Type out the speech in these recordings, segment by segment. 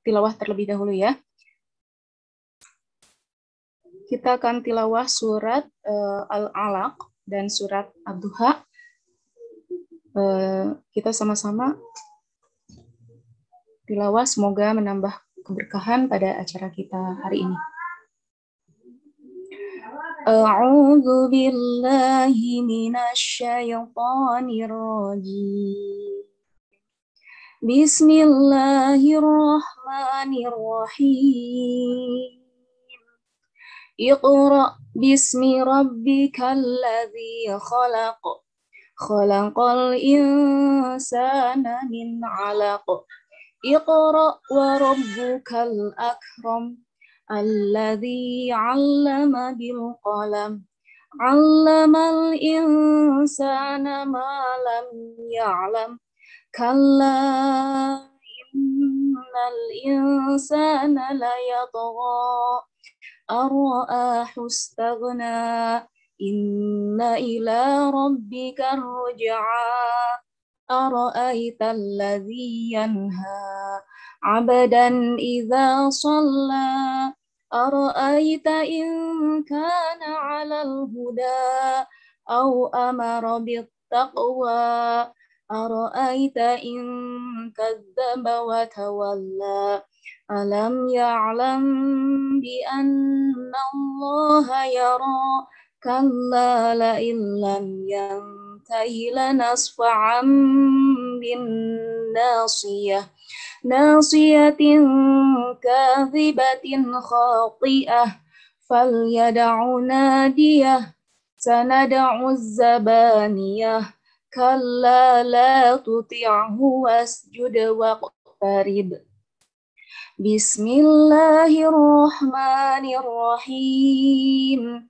tilawah terlebih dahulu ya. Kita akan tilawah surat Al-Alaq dan surat Ad-Duha. Kita sama-sama tilawah, semoga menambah keberkahan pada acara kita hari ini. A'udzu billahi minasy syaithanir rajim. Bismillahirrahmanirrahim. Iqra bismi rabbikal ladzi khalaq. Khalaqal insana min 'alaq. Iqra wa rabbukal akram. Alladzi 'allama bil qalam. 'Allamal insana ma lam ya'lam. Kalla innal insana layatgha ar-ra'ahu istaghna. Inna ila rabbika ar-ruj'a. Ara'aita alladhi yanha 'abdan idza shalla. Ara'aita in kana 'alal huda aw amara bit-taqwa. Ara'aita in kadzdzaba wa tawalla. Alam ya'lam bi anna Allaha yara. Kalla la illam yantahi lanasfa'an bin nasiyah. Nasiyatin kadhibatin khati'ah. Falyad'u nadiyah. Sanad'u zabaniyah. Kalla la tuti'hu wasjud waqtarib. Bismillahirrahmanirrahim.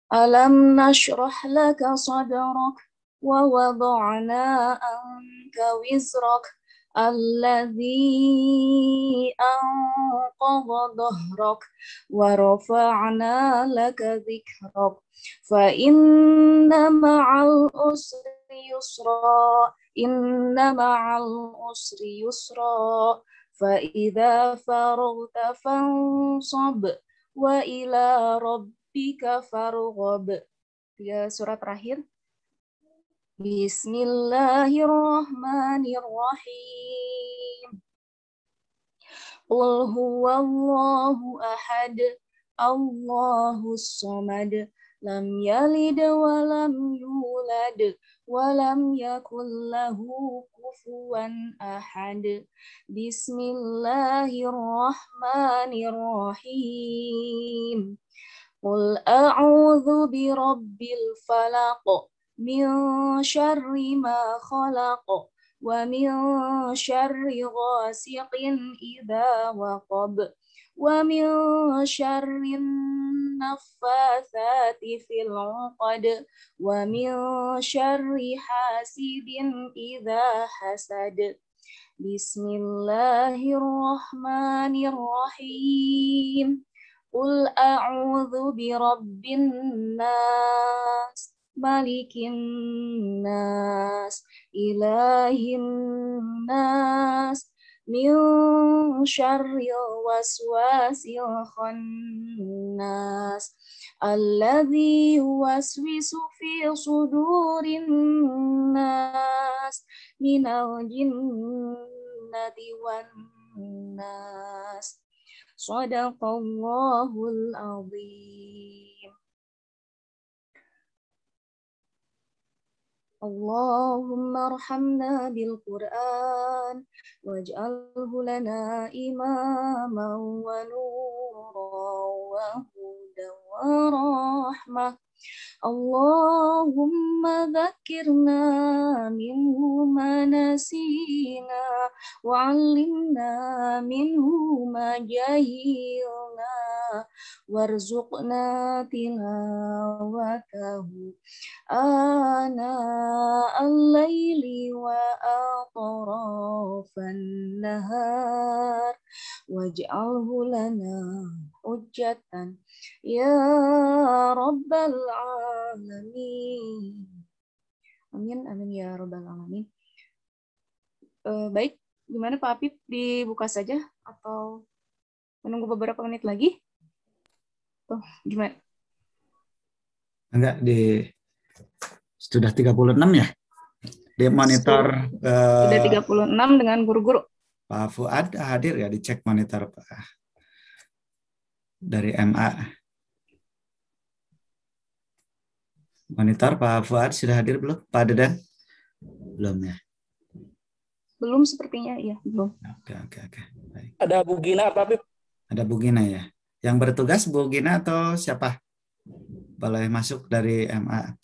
Alam nashrah laka sadrak wa wada'na anka wizrak alladhi anqadha dhahrak wa rafa'na laka dhikrak fa inna ma'al usri yusra. Inna ma'al usri yusra. Fa idza faragta fansab wa ila rabbika farghab. Ya, surat terakhir. Bismillahirrahmanirrahim. Qul huwallahu ahad. Allahus samad. Lam yalid wa lam yulad wa lam yakul lahu kufuwan ahad. Bismillahirrahmanirrahim. Qul a'udzu birabbil falaq. Min syarri ma khalaq. Wa min syarri ghasiqin idza waqab. Wa min syarri naffatsati fil 'uqad. Wa min syarri hasidin idza hasad. Bismillahirrahmanirrahim. Qul a'udzu birabbin nas. Malikin nas. Ilahin nas. Min syarril waswasil khannas. Alladzi yuwaswisu fi sudurin nas. Minal jinnati wan nas. Shadaqallahul azim. Allahumma arhamna bil Qur'an waj'alhu lana imaman wa nuran wa hudan wa rahmah. Allahumma dzakirna minhu ma nasina wa 'allimna minhu ma jahilna warzuqna tilawatahu ana al-laili wa atrafan nahar waj'alhu lana hujjatan ya rabbal alamin. Amin amin ya rabbal alamin. Baik, Gimana Pak Apip, dibuka saja atau menunggu beberapa menit lagi? Oh, gimana? Enggak, sudah 36 ya? Di monitor Sudah eh, 36 dengan guru-guru. Pak Fuad hadir ya, dicek monitor Pak dari MA. Monitor Pak Fuad sudah hadir belum? Pak Dedan? Belum ya. Belum sepertinya, ya, belum. Oke, oke, oke. Baik. Ada Bu Gina apa, Bib? Ada Bu Gina ya. Yang bertugas Bu Gina atau siapa? Boleh masuk dari MA.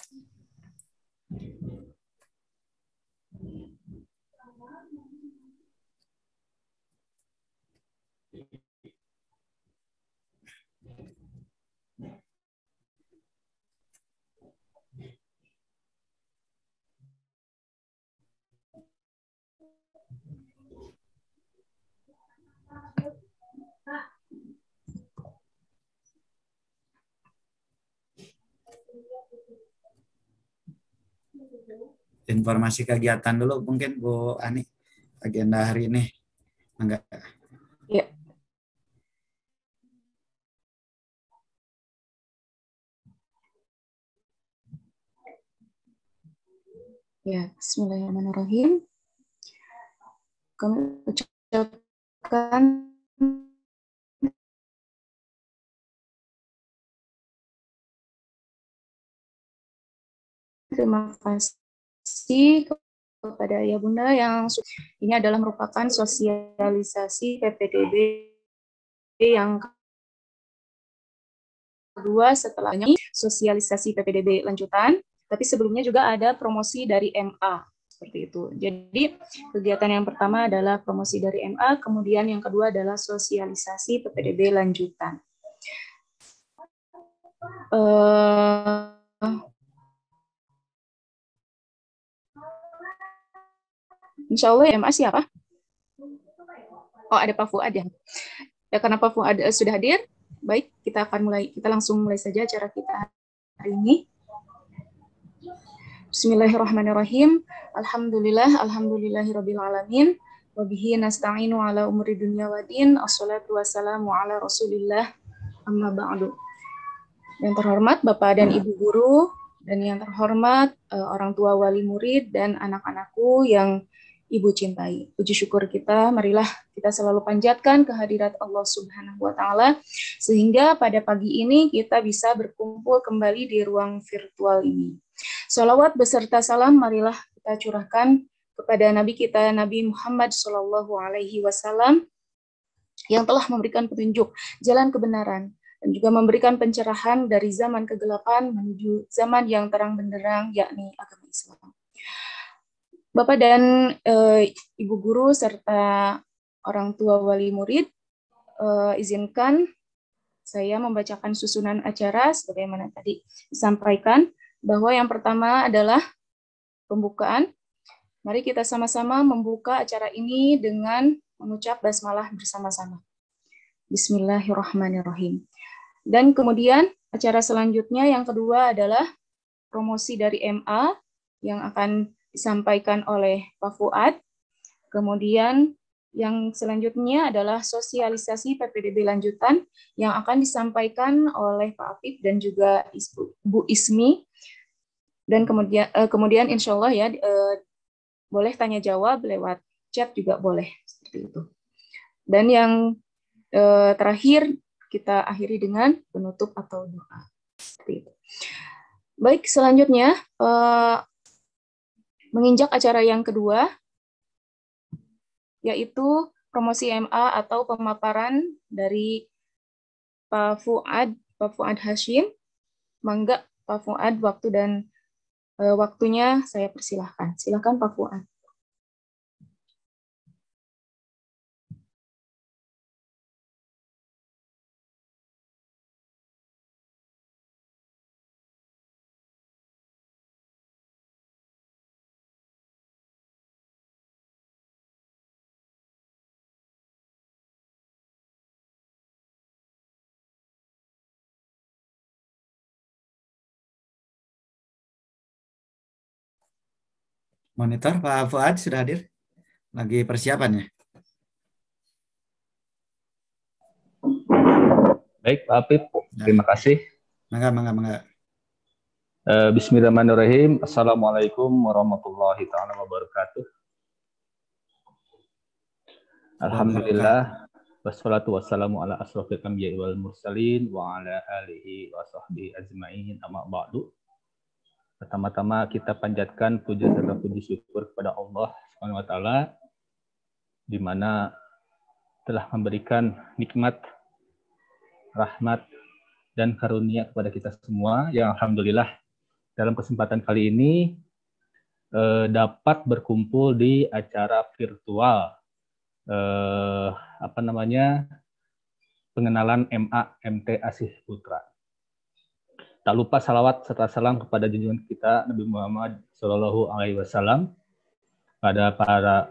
Informasi kegiatan dulu mungkin Bu Ani, agenda hari ini. Enggak. Ya. Ya, Bismillahirrahmanirrahim. Kami ucapkan terima kasih kepada Ayah Bunda yang ini adalah merupakan sosialisasi PPDB yang kedua setelahnya sosialisasi PPDB lanjutan, tapi sebelumnya juga ada promosi dari MA seperti itu. Jadi kegiatan yang pertama adalah promosi dari MA, kemudian yang kedua adalah sosialisasi PPDB lanjutan. Insya Allah MA siapa? Oh, ada Pak Fuad ya. Ya, karena Pak Fuad sudah hadir, baik, kita langsung mulai saja acara kita hari ini. Bismillahirrahmanirrahim. Alhamdulillahirabbil alamin. Wa bihi nasta'inu ala umuri dunya waddin. Assalatu wassalamu ala Rasulillah. Amma ba'du. Yang terhormat Bapak dan Ibu guru, dan yang terhormat orang tua wali murid dan anak-anakku yang Ibu cintai. Puji syukur kita, marilah kita selalu panjatkan kehadirat Allah Subhanahu wa Ta'ala, sehingga pada pagi ini kita bisa berkumpul kembali di ruang virtual ini. Salawat beserta salam marilah kita curahkan kepada Nabi kita, Nabi Muhammad Shallallahu Alaihi Wasallam, yang telah memberikan petunjuk jalan kebenaran dan juga memberikan pencerahan dari zaman kegelapan menuju zaman yang terang benderang, yakni agama Islam. Bapak dan Ibu guru serta orang tua wali murid, izinkan saya membacakan susunan acara sebagaimana tadi disampaikan, bahwa yang pertama adalah pembukaan. Mari kita sama-sama membuka acara ini dengan mengucap basmalah bersama-sama. Bismillahirrahmanirrahim. Dan kemudian acara selanjutnya yang kedua adalah promosi dari MA yang akan disampaikan oleh Pak Fuad. Kemudian yang selanjutnya adalah sosialisasi PPDB lanjutan yang akan disampaikan oleh Pak Apip dan juga Bu Ismi. Dan kemudian insya Allah ya boleh tanya jawab lewat chat juga boleh seperti itu. Dan yang terakhir kita akhiri dengan penutup atau doa seperti itu. Baik, selanjutnya menginjak acara yang kedua, yaitu promosi MA atau pemaparan dari Pak Fuad Hashim. Mangga Pak Fuad, waktu dan waktunya saya persilahkan. Silakan Pak Fuad. Monitor Pak Fuad sudah hadir? lagi persiapan ya. Baik, Pak Apip, terima kasih. Mangga. Bismillahirrahmanirrahim. Assalamualaikum warahmatullahi taala wabarakatuh. Alhamdulillah, wassalatu wassalamu ala asrofil anbiya'i wal mursalin wa ala alihi wa sahbihi ajma'in, amma ba'du. Pertama-tama kita panjatkan puja serta puji syukur kepada Allah Subhanahu wa taala di mana telah memberikan nikmat, rahmat dan karunia kepada kita semua yang alhamdulillah dalam kesempatan kali ini dapat berkumpul di acara virtual pengenalan MA MT Asih Putra. Tak lupa salawat serta salam kepada junjungan kita Nabi Muhammad Shallallahu Alaihi Wasallam, pada para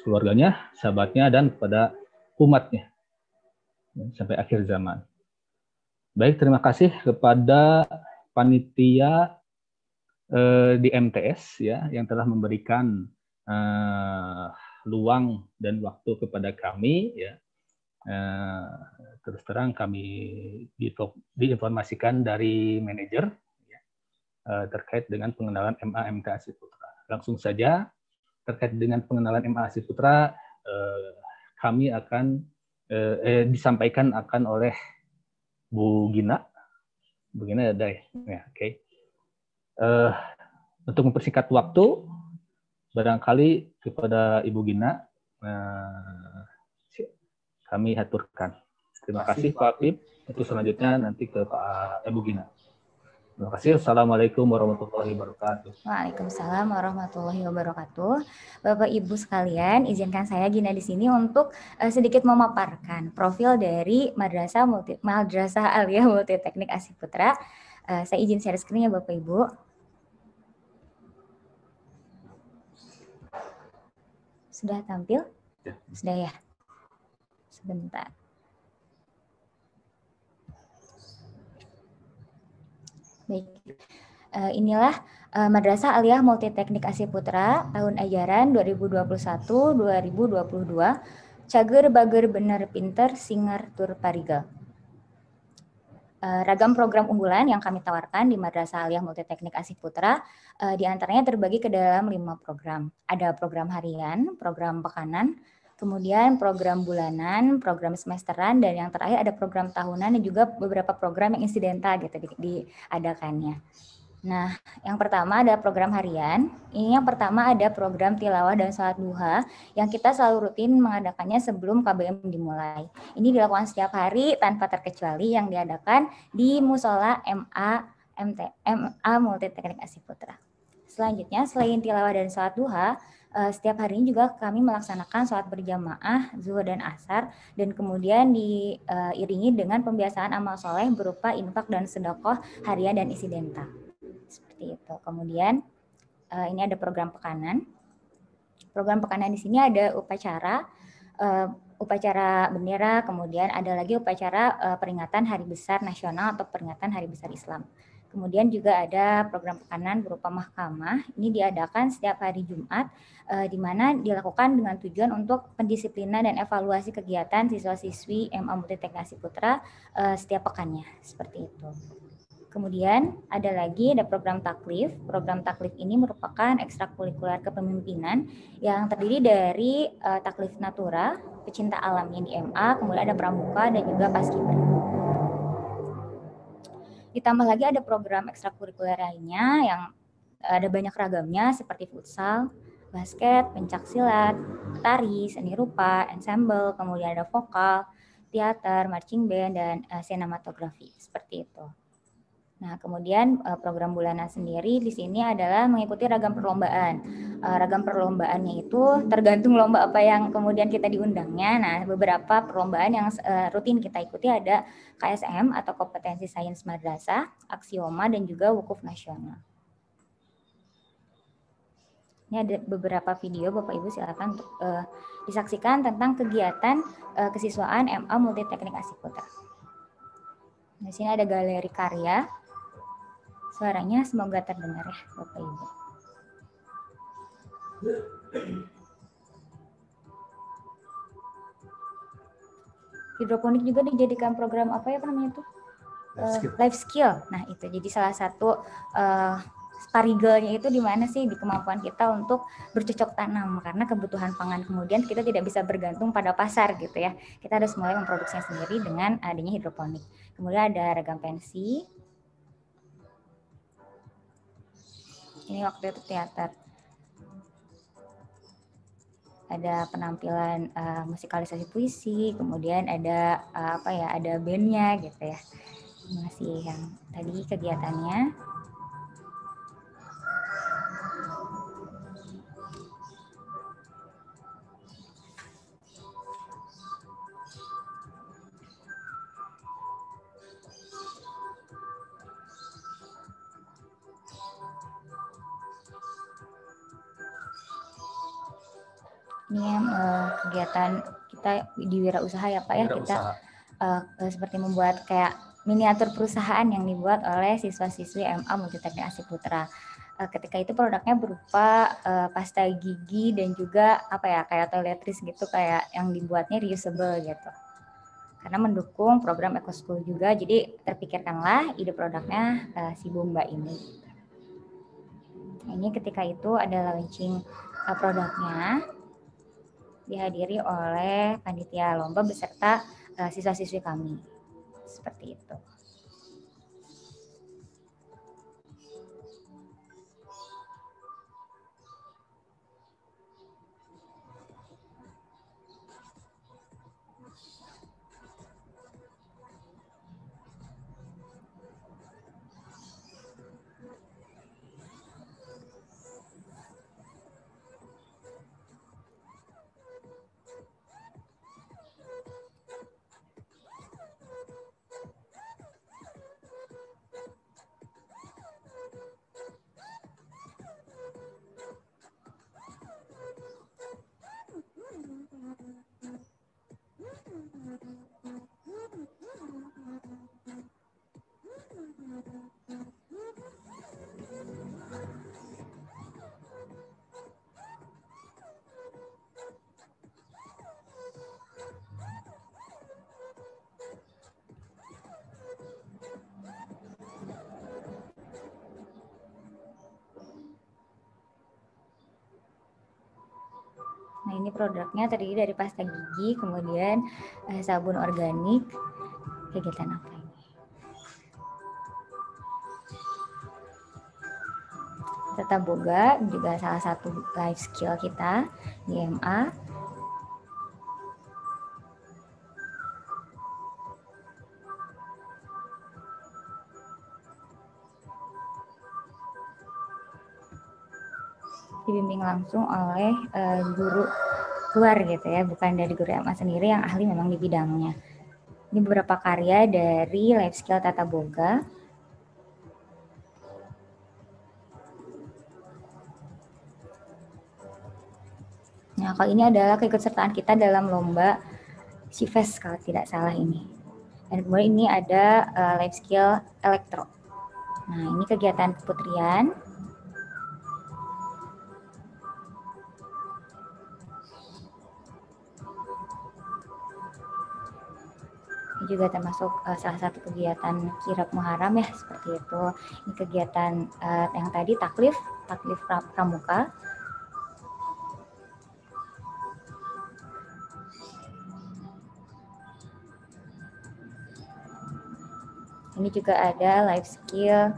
keluarganya, sahabatnya, dan kepada umatnya sampai akhir zaman. Baik, terima kasih kepada panitia di MTS ya yang telah memberikan luang dan waktu kepada kami ya. Terus terang kami diinformasikan dari manajer ya, terkait dengan pengenalan MA MT Asih Putra. Langsung saja terkait dengan pengenalan MA Asih Putra kami akan disampaikan akan oleh Bu Gina. Bu Gina ada ya, oke. Untuk mempersingkat waktu, barangkali kepada Ibu Gina kami aturkan. Terima kasih Pak Apip. Untuk selanjutnya nanti ke Pak Ibu Gina. Terima kasih. Assalamualaikum warahmatullahi wabarakatuh. Waalaikumsalam warahmatullahi wabarakatuh. Bapak Ibu sekalian, izinkan saya Gina di sini untuk sedikit memaparkan profil dari Madrasah Aliyah Multiteknik Asih Putra. Saya izin share screen ya Bapak Ibu. Sudah tampil? Ya. Sudah ya? Sebentar. Baik. Inilah Madrasah Aliyah Multiteknik Asih Putra tahun ajaran 2021-2022. Cager bager bener pinter singar tur parigal. Ragam program unggulan yang kami tawarkan di Madrasah Aliyah Multiteknik Asih Putra diantaranya terbagi ke dalam 5 program. Ada program harian, program pekanan, kemudian program bulanan, program semesteran, dan yang terakhir ada program tahunan dan juga beberapa program yang insidental gitu diadakannya. Nah, yang pertama ada program harian. Ini yang pertama ada program tilawah dan sholat duha yang kita selalu rutin mengadakannya sebelum KBM dimulai. Ini dilakukan setiap hari tanpa terkecuali yang diadakan di Musola MA Multiteknik Asih Putra. Selanjutnya, selain tilawah dan sholat duha, setiap hari ini juga kami melaksanakan sholat berjamaah, zuhur dan asar, dan kemudian diiringi dengan pembiasaan amal soleh berupa infak dan sedekah harian dan insidental. Seperti itu. Kemudian ini ada program pekanan. Program pekanan di sini ada upacara bendera, kemudian ada lagi upacara peringatan Hari Besar Nasional atau peringatan Hari Besar Islam. Kemudian juga ada program pekanan berupa mahkamah. Ini diadakan setiap hari Jumat, di mana dilakukan dengan tujuan untuk pendisiplinan dan evaluasi kegiatan siswa-siswi MA Multiteknik Asih Putra setiap pekannya. Seperti itu. Kemudian ada program taklif. Program taklif ini merupakan ekstrakurikuler kepemimpinan yang terdiri dari taklif natura, pecinta alamnya di MA, kemudian ada pramuka dan juga paskibra. Ditambah lagi ada program ekstrakurikuler lainnya yang ada banyak ragamnya seperti futsal, basket, pencak silat, tari, seni rupa, ensemble, kemudian ada vokal, teater, marching band, dan sinematografi. Seperti itu. Nah, kemudian program bulanan sendiri di sini adalah mengikuti ragam perlombaan. Ragam perlombaannya itu tergantung lomba apa yang kemudian kita diundangnya. Nah, beberapa perlombaan yang rutin kita ikuti ada KSM atau Kompetensi Sains Madrasah, Aksioma, dan juga Wukuf Nasional. Ini ada beberapa video, Bapak Ibu silakan untuk disaksikan tentang kegiatan kesiswaan MA Multiteknik Asih Putra. Di sini ada galeri karya. Suaranya semoga terdengar ya Bapak Ibu. hidroponik juga dijadikan program apa ya namanya itu? Life skill. Nah itu jadi salah satu parigelnya itu di mana sih, di kemampuan kita untuk bercocok tanam, karena kebutuhan pangan kemudian kita tidak bisa bergantung pada pasar gitu ya, kita harus mulai memproduksinya sendiri dengan adanya hidroponik. Kemudian ada ragam pensi, ini waktu itu teater, ada penampilan musikalisasi puisi, kemudian ada ada bandnya gitu ya. Masih yang tadi kegiatannya. Ini kegiatan kita di wirausaha ya Pak ya, kita seperti membuat kayak miniatur perusahaan yang dibuat oleh siswa-siswi MA Multiteknik Asiputra. Ketika itu produknya berupa pasta gigi dan juga kayak toiletries gitu, kayak yang dibuatnya reusable gitu. Karena mendukung program Eco School juga, jadi terpikirkanlah ide produknya si Bomba ini. Nah, ini ketika itu ada launching produknya, dihadiri oleh panitia lomba beserta siswa-siswi kami. Seperti itu. Nah ini produknya terdiri dari pasta gigi, kemudian sabun organik. Kegiatan apa ini? Tata Boga juga salah satu life skill kita di MA. Dibimbing langsung oleh guru luar gitu ya, bukan dari guru MA sendiri yang ahli memang di bidangnya. Ini beberapa karya dari life skill Tata Boga. Nah, kalau ini adalah keikutsertaan kita dalam lomba Cifes kalau tidak salah ini. Dan kemudian ini ada life skill elektro. Nah, ini kegiatan keputrian. Ini juga termasuk salah satu kegiatan kirab Muharram ya, seperti itu. Ini kegiatan yang tadi taklif pramuka. Ini juga ada life skill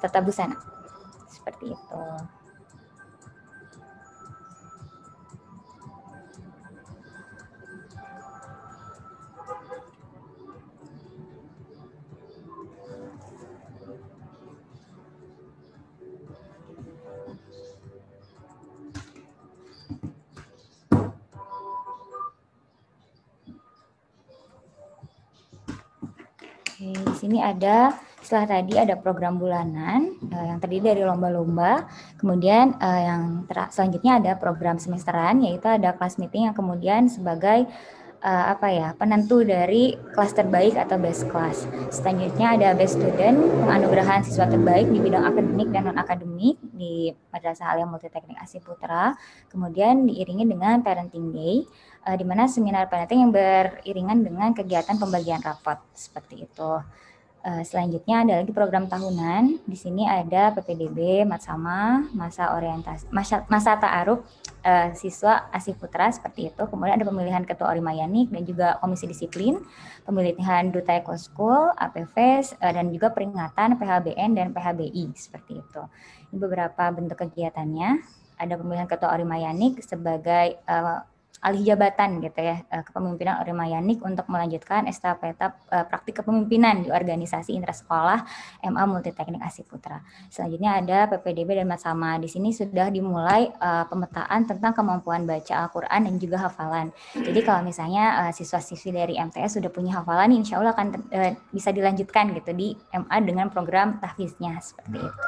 tata busana, seperti itu. Oke, di sini ada, setelah tadi ada program bulanan yang terdiri dari lomba-lomba, kemudian yang selanjutnya ada program semesteran, yaitu ada kelas meeting yang kemudian sebagai penentu dari kelas terbaik atau best class. Selanjutnya ada best student, penganugerahan siswa terbaik di bidang akademik dan non akademik di Madrasah Aliyah Multiteknik Asih Putra. Kemudian diiringi dengan parenting day, di mana seminar parenting yang beriringan dengan kegiatan pembagian rapot seperti itu. Selanjutnya ada lagi program tahunan. Di sini ada PPDB, Matsama, masa orientasi, masa ta'aruf siswa Asih Putra seperti itu. Kemudian ada pemilihan ketua Orimayanik dan juga komisi disiplin, pemilihan duta Ekoskul, APV, dan juga peringatan PHBN dan PHBI seperti itu. Ini beberapa bentuk kegiatannya. Ada pemilihan ketua Orimayanik sebagai alih jabatan gitu ya, kepemimpinan Orimayanik untuk melanjutkan estafeta praktik kepemimpinan di organisasi intrasekolah MA Multiteknik Asih Putra. Selanjutnya ada PPDB dan Matsama. Di sini sudah dimulai pemetaan tentang kemampuan baca Al-Quran dan juga hafalan. Jadi kalau misalnya siswa-siswi dari MTS sudah punya hafalan, insya Allah akan bisa dilanjutkan gitu di MA dengan program tahfiznya seperti itu.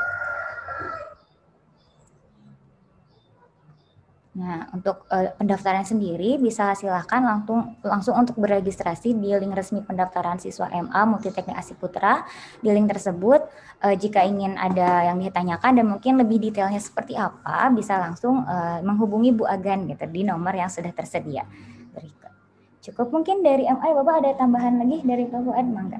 Nah, untuk pendaftaran sendiri bisa silahkan langsung untuk beregistrasi di link resmi pendaftaran siswa MA Multiteknik Asih Putra. Di link tersebut, jika ingin ada yang ditanyakan dan mungkin lebih detailnya seperti apa, bisa langsung menghubungi Bu Agan gitu di nomor yang sudah tersedia berikut. Cukup mungkin dari MA, Bapak ada tambahan lagi dari Pak Fuad, mangga.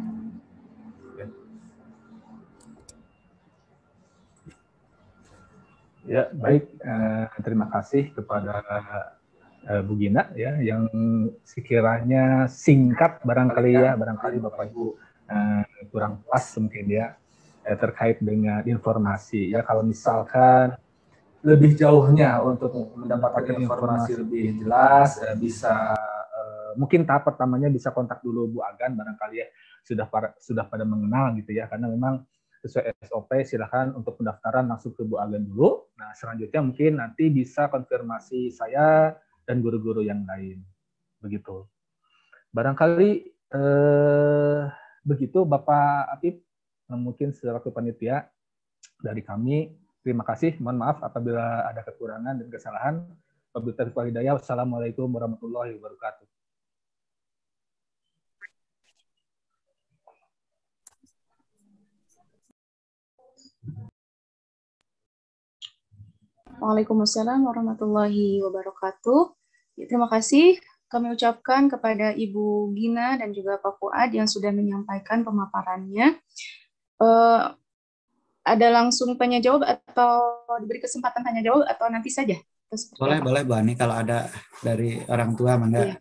Ya, baik. Terima kasih kepada Bu Gina ya, yang sekiranya singkat barangkali Bapak Ibu kurang pas mungkin ya terkait dengan informasi ya. Kalau misalkan lebih jauhnya untuk mendapatkan informasi lebih jelas bisa mungkin tahap pertamanya bisa kontak dulu Bu Agan barangkali ya sudah pada mengenal gitu ya, karena memang sesuai SOP silakan untuk pendaftaran langsung ke Bu Agan dulu. Nah, selanjutnya mungkin nanti bisa konfirmasi saya dan guru-guru yang lain. Begitu. Barangkali begitu Bapak Atip, mungkin selaku panitia dari kami, terima kasih. Mohon maaf apabila ada kekurangan dan kesalahan. Wabillahi taufiq wal hidayah. Wassalamualaikum warahmatullahi wabarakatuh. Waalaikumsalam warahmatullahi wabarakatuh. Ya, terima kasih kami ucapkan kepada Ibu Gina dan juga Pak Fuad yang sudah menyampaikan pemaparannya. Ada langsung tanya jawab atau diberi kesempatan tanya jawab atau nanti saja? Boleh Bu Ani, kalau ada dari orang tua mangga. Iya.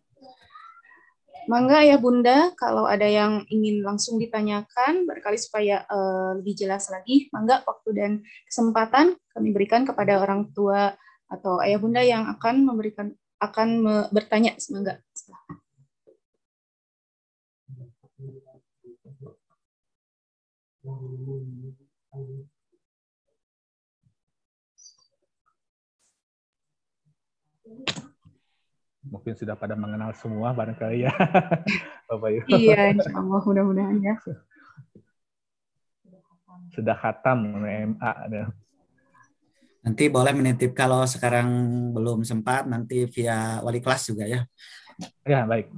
Mangga ya Bunda, kalau ada yang ingin langsung ditanyakan, barangkali supaya lebih jelas lagi, mangga waktu dan kesempatan kami berikan kepada orang tua atau ayah Bunda yang akan bertanya. Mangga. Mungkin sudah pada mengenal semua barangkali ya, Bapak Ibu. Iya, insya Allah mudah-mudahan ya. Sudah khatam MA. Nanti boleh menitip kalau sekarang belum sempat, nanti via wali kelas juga ya. Ya, baik.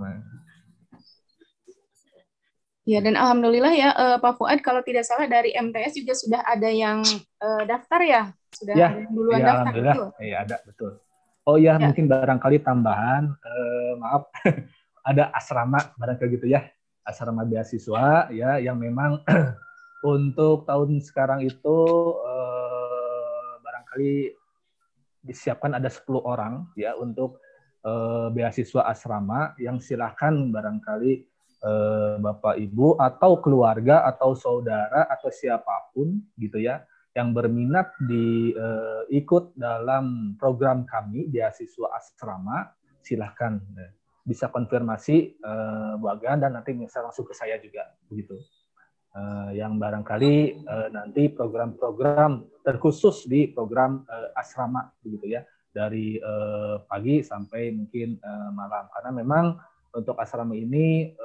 Ya, dan alhamdulillah ya Pak Fuad, kalau tidak salah dari MTS juga sudah ada yang daftar ya? Sudah ya, ada yang duluan ya, daftar, alhamdulillah. betul? Iya, ada, betul. Oh ya, mungkin barangkali tambahan, maaf, ada asrama barangkali gitu ya, asrama beasiswa ya, yang memang untuk tahun sekarang itu barangkali disiapkan ada 10 orang ya untuk beasiswa asrama yang silakan barangkali Bapak Ibu atau keluarga atau saudara atau siapapun gitu ya yang berminat ikut dalam program kami beasiswa asrama, silahkan bisa konfirmasi Bu Agan dan nanti bisa langsung ke saya juga begitu. Yang barangkali nanti program-program terkhusus di program asrama begitu ya, dari pagi sampai mungkin malam, karena memang untuk asrama ini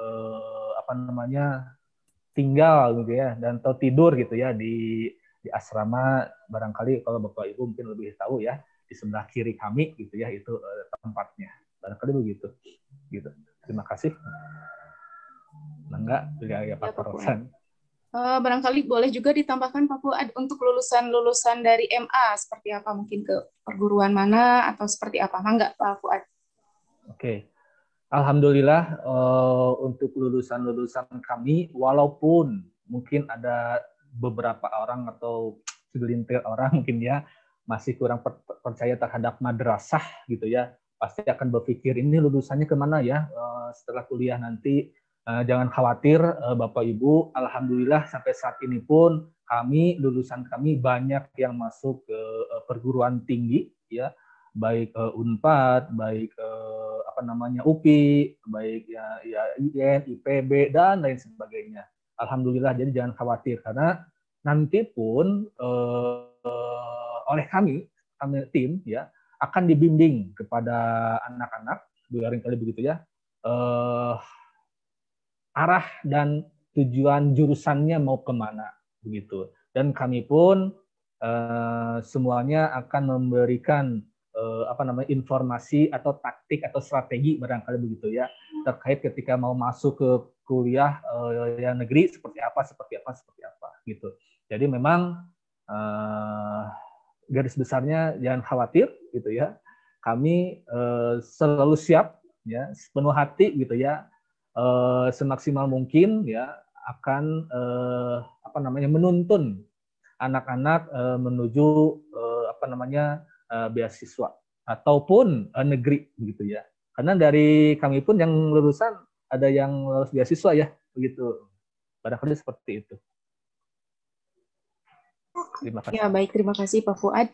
tinggal gitu ya dan atau tidur gitu ya di asrama, barangkali kalau Bapak Ibu mungkin lebih tahu ya, di sebelah kiri kami gitu ya, itu tempatnya barangkali begitu gitu. Terima kasih. Enggak, ya Pak Rosan. Barangkali boleh juga ditambahkan Pak Fuad untuk lulusan dari MA seperti apa, mungkin ke perguruan mana atau seperti apa, mangga Pak Fuad. Oke, alhamdulillah untuk lulusan kami, walaupun mungkin ada beberapa orang atau segelintir orang mungkin ya masih kurang percaya terhadap madrasah gitu ya, pasti akan berpikir ini lulusannya kemana ya setelah kuliah nanti. Jangan khawatir Bapak Ibu, alhamdulillah sampai saat ini pun lulusan kami banyak yang masuk ke perguruan tinggi ya, baik Unpad, baik UPI, baik ya IN, IPB dan lain sebagainya. Alhamdulillah, jadi jangan khawatir karena nanti pun oleh kami tim ya akan dibimbing kepada anak-anak, barangkali begitu ya. Arah dan tujuan jurusannya mau kemana begitu, dan kami pun semuanya akan memberikan informasi atau taktik atau strategi barangkali begitu ya terkait ketika mau masuk ke kuliah yang negeri seperti apa gitu. Jadi memang garis besarnya jangan khawatir gitu ya, kami selalu siap ya, sepenuh hati gitu ya, semaksimal mungkin ya akan menuntun anak-anak menuju beasiswa ataupun negeri begitu ya. Karena dari kami pun yang lulusan ada yang lulus beasiswa ya begitu. Barangkali seperti itu. Terima kasih. Ya baik, terima kasih Pak Fuad.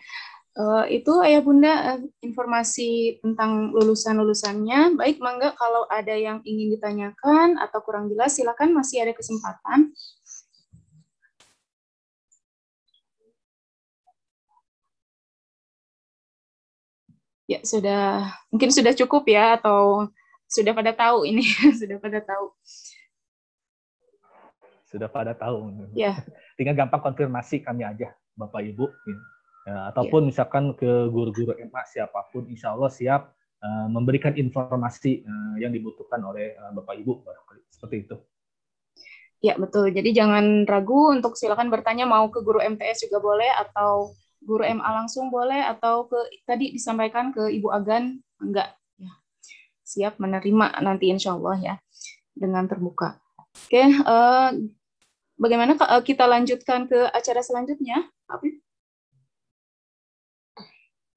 Itu Ayah Bunda informasi tentang lulusan-lulusannya. Baik, mangga kalau ada yang ingin ditanyakan atau kurang jelas silakan, masih ada kesempatan. Ya sudah, mungkin sudah cukup ya, atau sudah pada tahu ini. Sudah pada tahu. Sudah pada tahu. Ya. Tinggal gampang konfirmasi kami aja, Bapak Ibu. Ya, ataupun misalkan ke guru-guru MA siapapun, insya Allah siap memberikan informasi yang dibutuhkan oleh Bapak Ibu. Seperti itu. Ya betul, jadi jangan ragu untuk silakan bertanya, mau ke guru MTS juga boleh, atau guru MA langsung boleh, atau tadi disampaikan ke Ibu Agan, enggak. Ya. Siap menerima nanti insya Allah ya, dengan terbuka. Oke, bagaimana kita lanjutkan ke acara selanjutnya?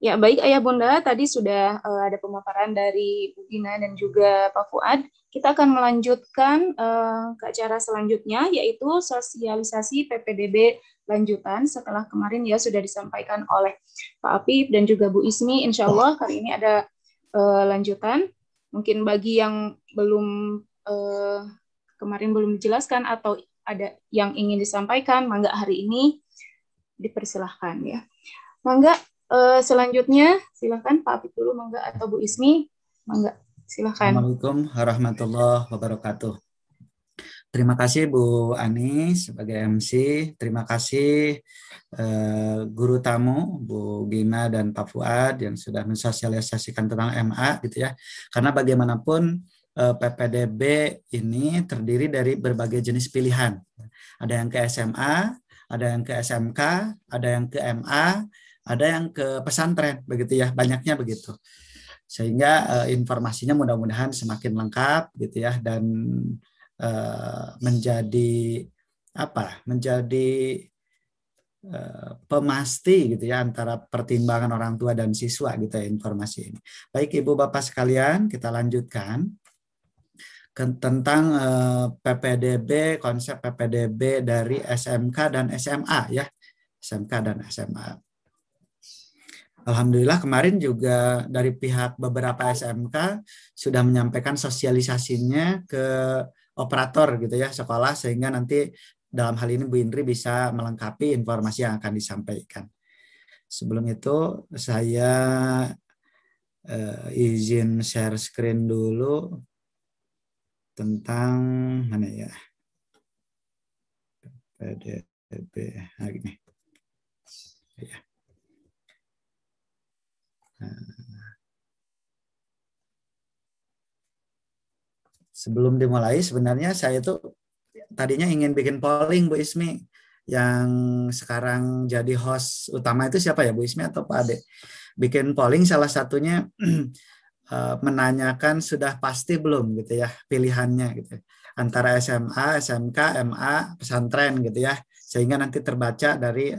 Ya, baik Ayah Bunda, tadi sudah ada pemaparan dari Bu Gina dan juga Pak Fuad. Kita akan melanjutkan ke acara selanjutnya, yaitu sosialisasi PPDB lanjutan. Setelah kemarin ya sudah disampaikan oleh Pak Apip dan juga Bu Ismi, insya Allah kali ini ada lanjutan. Mungkin bagi yang kemarin belum dijelaskan atau ada yang ingin disampaikan, mangga hari ini dipersilahkan ya. Mangga. Selanjutnya, silakan Pak Apip dulu, mangga, atau Bu Ismi, mangga, silakan. Assalamualaikum warahmatullahi wabarakatuh. Terima kasih Bu Ani sebagai MC. Terima kasih guru tamu Bu Gina dan Pak Fuad yang sudah mensosialisasikan tentang MA gitu ya. Karena bagaimanapun PPDB ini terdiri dari berbagai jenis pilihan. Ada yang ke SMA, ada yang ke SMK, ada yang ke MA, ada yang ke pesantren begitu ya, banyaknya begitu, sehingga informasinya mudah-mudahan semakin lengkap gitu ya, dan menjadi pemasti gitu ya antara pertimbangan orang tua dan siswa gitu ya informasi ini. Baik Ibu Bapak sekalian, kita lanjutkan tentang PPDB, konsep PPDB dari SMK dan SMA ya, SMK dan SMA. Alhamdulillah kemarin juga dari pihak beberapa SMK sudah menyampaikan sosialisasinya ke operator gitu ya sekolah, sehingga nanti dalam hal ini Bu Indri bisa melengkapi informasi yang akan disampaikan. Sebelum itu saya izin share screen dulu tentang mana ya PDB ini ya. sebelum dimulai sebenarnya saya itu tadinya ingin bikin polling Bu Ismi, yang sekarang jadi host utama itu siapa ya, Bu Ismi atau Pak Ade? Bikin polling salah satunya menanyakan sudah pasti belum gitu ya pilihannya gitu antara SMA, SMK, MA, pesantren gitu ya, sehingga nanti terbaca dari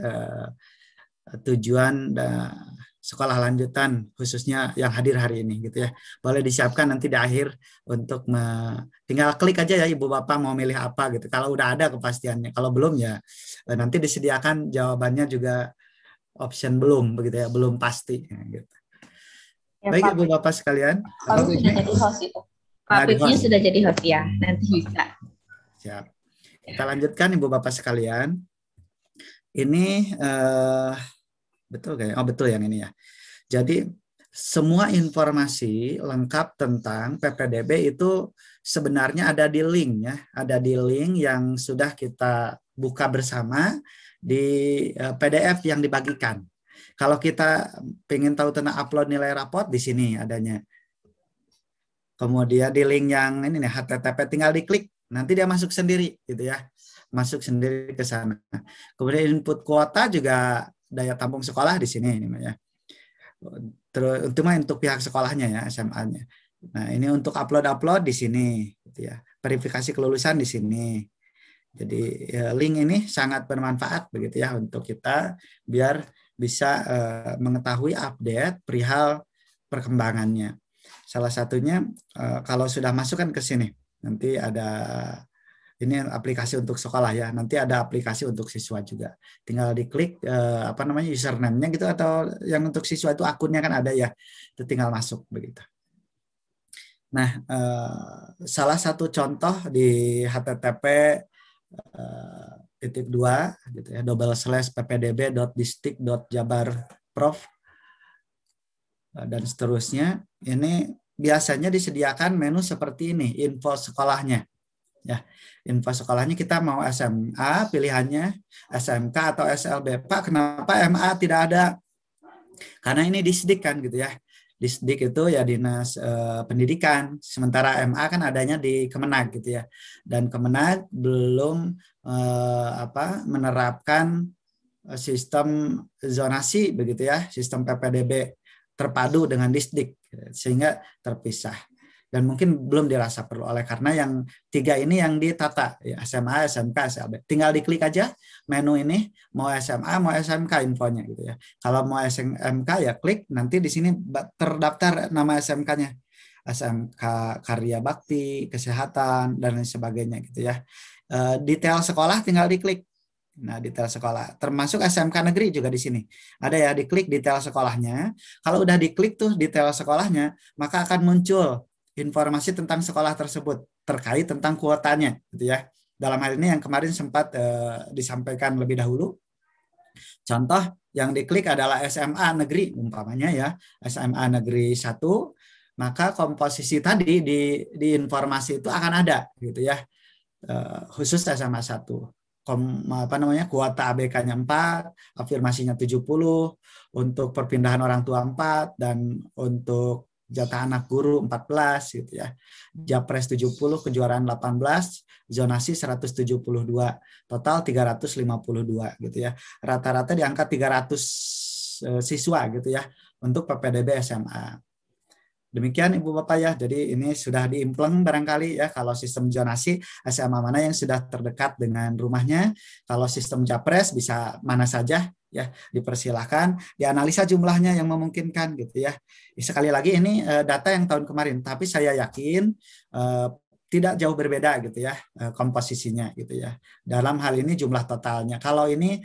tujuan sekolah lanjutan khususnya yang hadir hari ini gitu ya. Boleh disiapkan nanti di akhir untuk tinggal klik aja ya Ibu Bapak mau milih apa gitu. Kalau udah ada kepastiannya, kalau belum ya nanti disediakan jawabannya juga option belum begitu ya, belum pasti gitu. Ya, baik Ibu Bapak sekalian. Pak sudah jadi host itu. Pak Fiknya sudah jadi host ya, nanti bisa. Siap. Kita lanjutkan Ibu Bapak sekalian. Ini betul kayak, oh betul yang ini ya. Jadi semua informasi lengkap tentang PPDB itu sebenarnya ada di link ya, ada di link yang sudah kita buka bersama di PDF yang dibagikan. Kalau kita pengen tahu tentang upload nilai raport di sini adanya. Kemudian di link yang ini nih HTTP tinggal diklik, nanti dia masuk sendiri gitu ya. Masuk sendiri ke sana. Kemudian input kuota juga daya tampung sekolah di sini ini ya. Terus untuk pihak sekolahnya ya, SMA-nya. Nah, ini untuk upload di sini gitu ya. Verifikasi kelulusan di sini. Jadi link ini sangat bermanfaat begitu ya untuk kita biar bisa mengetahui update perihal perkembangannya. Salah satunya kalau sudah masukkan ke sini, nanti ada ini aplikasi untuk sekolah ya. Nanti ada aplikasi untuk siswa juga. Tinggal diklik username-nya gitu, atau yang untuk siswa itu akunnya kan ada ya. Itu tinggal masuk begitu. Nah, salah satu contoh di HTTP titik 2 gitu ya, /ppdb.distik.jabar.prof dan seterusnya. Ini biasanya disediakan menu seperti ini, info sekolahnya ya. Info sekolahnya kita mau SMA pilihannya, SMK atau SLB. Pak, kenapa MA tidak ada? Karena ini Disdik kan gitu ya. Disdik itu ya dinas pendidikan, sementara MA kan adanya di Kemenag gitu ya. Dan Kemenag belum menerapkan sistem zonasi begitu ya, sistem PPDB terpadu dengan Disdik sehingga terpisah. Dan mungkin belum dirasa perlu, oleh karena yang 3 ini yang ditata ya, SMA, SMK, SLB. Tinggal diklik aja menu ini, mau SMA, mau SMK infonya gitu ya. Kalau mau SMK ya klik, nanti di sini terdaftar nama SMK-nya. SMK Karya Bakti, Kesehatan dan lain sebagainya gitu ya. Detail sekolah tinggal diklik. Nah, detail sekolah termasuk SMK negeri juga di sini. Ada ya, diklik detail sekolahnya. Kalau udah diklik tuh detail sekolahnya, maka akan muncul informasi tentang sekolah tersebut terkait tentang kuotanya gitu ya. Dalam hal ini yang kemarin sempat disampaikan lebih dahulu. Contoh yang diklik adalah SMA negeri umpamanya ya, SMA negeri 1, maka komposisi tadi di informasi itu akan ada gitu ya. Khusus SMA 1. Kuota ABK-nya 4, afirmasinya 70, untuk perpindahan orang tua 4, dan untuk jatah anak guru 14 gitu ya. Japres 70, kejuaraan 18, zonasi 172, total 352 gitu ya. Rata-rata di angka 300 siswa gitu ya untuk PPDB SMA. Demikian Ibu Bapak ya, jadi ini sudah diimpleng barangkali ya, kalau sistem zonasi SMA mana yang sudah terdekat dengan rumahnya. Kalau sistem Japres bisa mana saja ya, dipersilahkan dianalisa jumlahnya yang memungkinkan gitu ya. Sekali lagi ini data yang tahun kemarin, tapi saya yakin tidak jauh berbeda gitu ya komposisinya gitu ya. Dalam hal ini jumlah totalnya. Kalau ini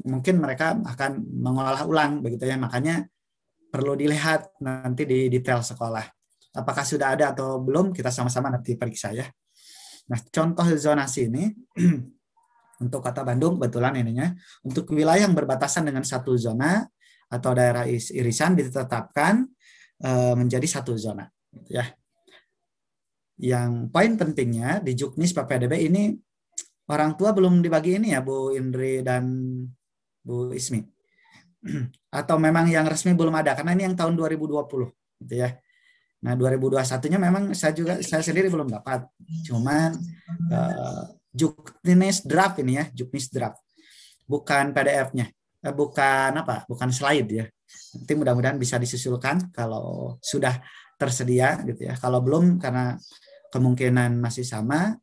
mungkin mereka akan mengolah ulang begitu ya, makanya perlu dilihat nanti di detail sekolah. Apakah sudah ada atau belum, kita sama-sama nanti periksa ya. Nah, contoh zonasi ini untuk Kota Bandung kebetulan ininya, untuk wilayah yang berbatasan dengan satu zona atau daerah irisan ditetapkan menjadi satu zona. Gitu ya. Yang poin pentingnya di Juknis PPDB ini, orang tua belum dibagi ini ya Bu Indri dan Bu Ismi. Atau memang yang resmi belum ada, karena ini yang tahun 2020 gitu ya. Nah, 2021-nya memang saya sendiri belum dapat. Cuman Juknis draft ini ya, Juknis draft. Bukan PDF-nya. Bukan slide ya. Nanti mudah-mudahan bisa disusulkan kalau sudah tersedia gitu ya. Kalau belum karena kemungkinan masih sama,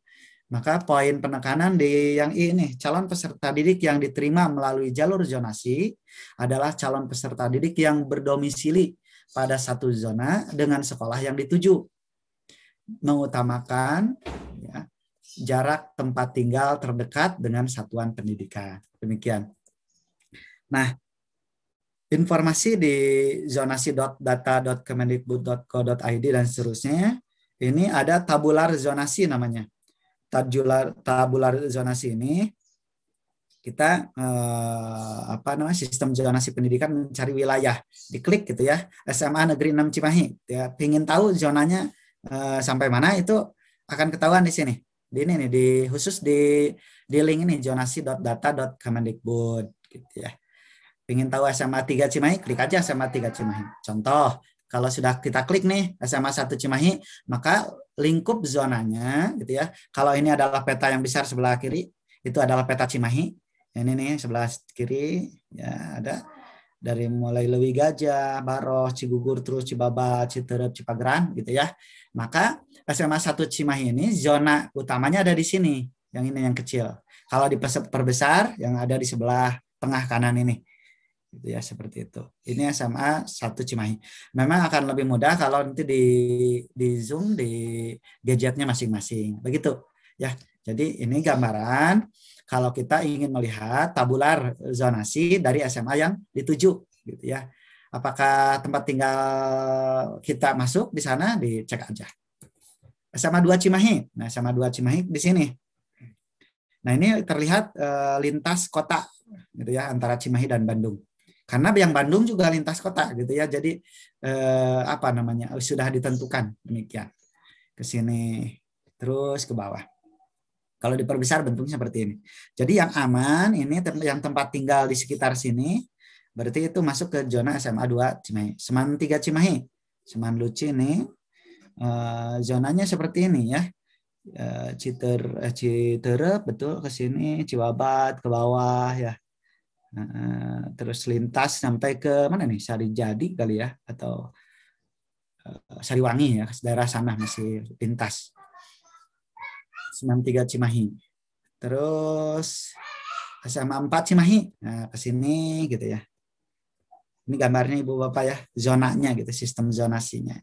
maka poin penekanan di yang ini, calon peserta didik yang diterima melalui jalur zonasi adalah calon peserta didik yang berdomisili pada satu zona dengan sekolah yang dituju. Mengutamakan ya, jarak tempat tinggal terdekat dengan satuan pendidikan. Demikian. Nah, informasi di zonasi.data.kemendikbud.co.id dan seterusnya, ini ada tabular zonasi namanya. Tabular zonasi ini kita sistem zonasi pendidikan mencari wilayah, diklik gitu ya, SMA Negeri 6 Cimahi ya, ingin tahu zonanya sampai mana, itu akan ketahuan di sini, di ini nih, khusus di link ini zonasi.data.kemendikbud gitu ya. Ingin tahu SMA 3 Cimahi, klik aja SMA 3 Cimahi. Contoh, kalau sudah kita klik nih SMA 1 Cimahi, maka lingkup zonanya gitu ya. Kalau ini adalah peta yang besar sebelah kiri, itu adalah peta Cimahi. Ini nih sebelah kiri ya, ada dari mulai Leuwi Gajah, Baros, Cigugur, terus Cibabat, Citerep, Cipageran gitu ya. Maka SMA 1 Cimahi ini zona utamanya ada di sini, yang ini yang kecil. Kalau diperbesar yang ada di sebelah tengah kanan ini. Gitu ya, seperti itu. Ini SMA 1 Cimahi. Memang akan lebih mudah kalau nanti di zoom di gadgetnya masing-masing. Begitu ya. Jadi ini gambaran kalau kita ingin melihat tabular zonasi dari SMA yang dituju gitu ya. Apakah tempat tinggal kita masuk di sana, dicek aja. SMA 2 Cimahi. Nah, SMA 2 Cimahi di sini. Nah, ini terlihat lintas kota gitu ya, antara Cimahi dan Bandung. Karena yang Bandung juga lintas kota gitu ya. Jadi sudah ditentukan demikian. Ke sini terus ke bawah. Kalau diperbesar bentuknya seperti ini. Jadi yang aman ini yang tempat tinggal di sekitar sini, berarti itu masuk ke zona SMA 2 Cimahi. Seman 3 Cimahi. Seman Luci ini zonanya seperti ini ya. Citerep betul ke sini, Cibabat ke bawah ya. Terus lintas sampai ke mana nih? Sarijadi kali ya, atau Sariwangi ya, daerah sana masih lintas. 93 Cimahi. Terus SMA 4 Cimahi. Nah, ke sini gitu ya. Ini gambarnya Ibu Bapak ya, zonanya gitu, sistem zonasinya.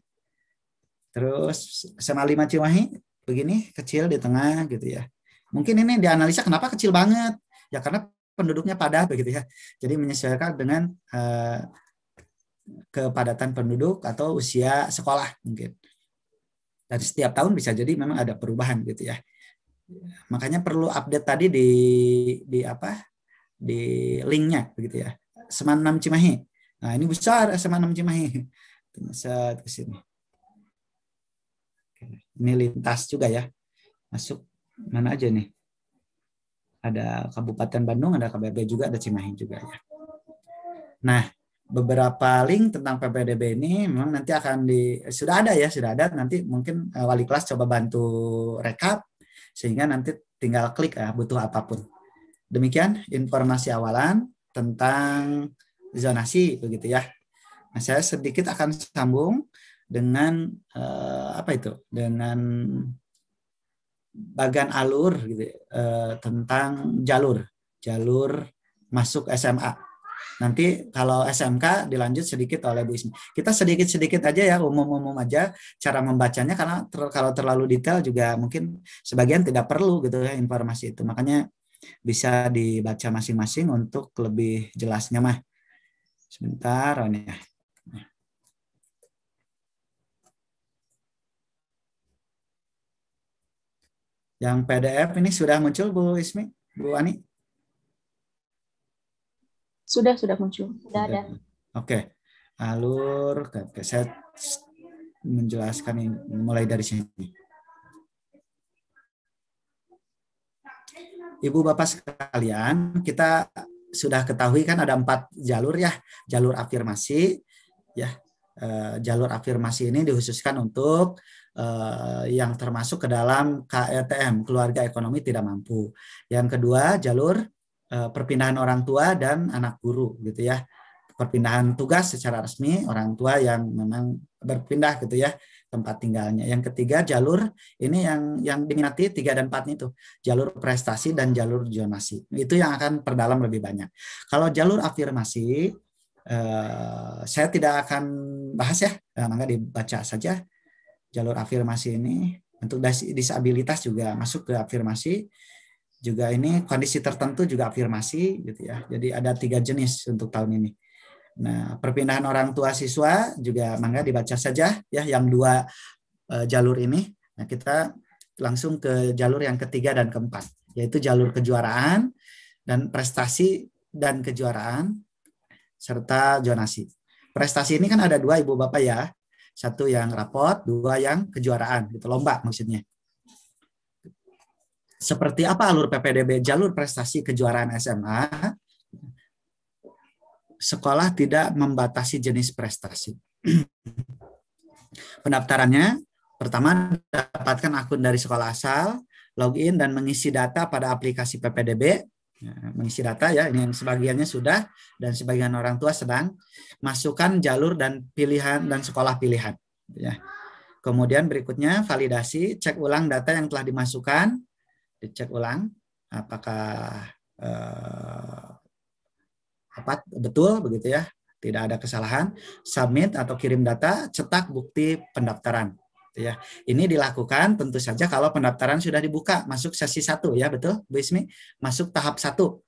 Terus SMA 5 Cimahi begini, kecil di tengah gitu ya. Mungkin ini dianalisa kenapa kecil banget? Ya karena penduduknya padat begitu ya. Jadi menyesuaikan dengan kepadatan penduduk atau usia sekolah mungkin. Dan setiap tahun bisa jadi memang ada perubahan gitu ya. Makanya perlu update tadi di linknya begitu ya. SMA 6 Cimahi. Nah, ini besar SMA 6 Cimahi. Set ke sini. Ini lintas juga ya. Masuk mana aja nih? Ada Kabupaten Bandung, ada KBB juga, ada Cimahi juga ya. Nah, beberapa link tentang PPDB ini memang nanti akan sudah ada. Nanti mungkin wali kelas coba bantu rekap sehingga nanti tinggal klik ya, butuh apapun. Demikian informasi awalan tentang zonasi begitu ya. Nah, saya sedikit akan sambung dengan dengan bagan alur gitu, tentang jalur masuk SMA. Nanti kalau SMK dilanjut sedikit oleh Bu Ismi. Kita sedikit aja ya, umum aja cara membacanya, karena kalau terlalu detail juga mungkin sebagian tidak perlu gitu ya informasi itu. Makanya bisa dibaca masing-masing untuk lebih jelasnya mah. Sebentar ini ya. Yang PDF ini sudah muncul Bu Ismi, Bu Ani? Sudah muncul. Sudah ada. Oke. Alur, saya menjelaskan ini mulai dari sini. Ibu Bapak sekalian, kita sudah ketahui kan ada 4 jalur ya. Jalur afirmasi ya, jalur afirmasi ini dikhususkan untuk yang termasuk ke dalam KETM, keluarga ekonomi tidak mampu. Yang kedua, jalur perpindahan orang tua dan anak guru gitu ya. Perpindahan tugas secara resmi orang tua yang memang berpindah gitu ya tempat tinggalnya. Yang ketiga, jalur ini yang diminati 3 dan 4 itu, jalur prestasi dan jalur zonasi. Itu yang akan perdalam lebih banyak. Kalau jalur afirmasi saya tidak akan bahas ya, maka dibaca saja. Jalur afirmasi ini untuk disabilitas juga masuk ke afirmasi, juga ini kondisi tertentu juga afirmasi gitu ya. Jadi ada 3 jenis untuk tahun ini. Nah, perpindahan orang tua siswa juga mangga dibaca saja ya yang 2 jalur ini. Nah, kita langsung ke jalur yang ketiga dan keempat, yaitu jalur kejuaraan dan prestasi dan kejuaraan serta zonasi. Prestasi ini kan ada 2 Ibu Bapak ya. 1 yang rapot, 2 yang kejuaraan gitu, lomba maksudnya. Seperti apa alur PPDB jalur prestasi kejuaraan SMA? Sekolah tidak membatasi jenis prestasi. Pendaftarannya, pertama dapatkan akun dari sekolah asal, login dan mengisi data pada aplikasi PPDB. Mengisi data ya, ini yang sebagiannya sudah dan sebagian orang tua sedang. Masukkan jalur dan pilihan dan sekolah pilihan. Ya. Kemudian berikutnya validasi, cek ulang data yang telah dimasukkan, dicek ulang apakah betul begitu ya, tidak ada kesalahan, submit atau kirim data, cetak bukti pendaftaran ya. Ini dilakukan tentu saja kalau pendaftaran sudah dibuka, masuk sesi 1 ya, betul Bu Ismi, masuk tahap 1.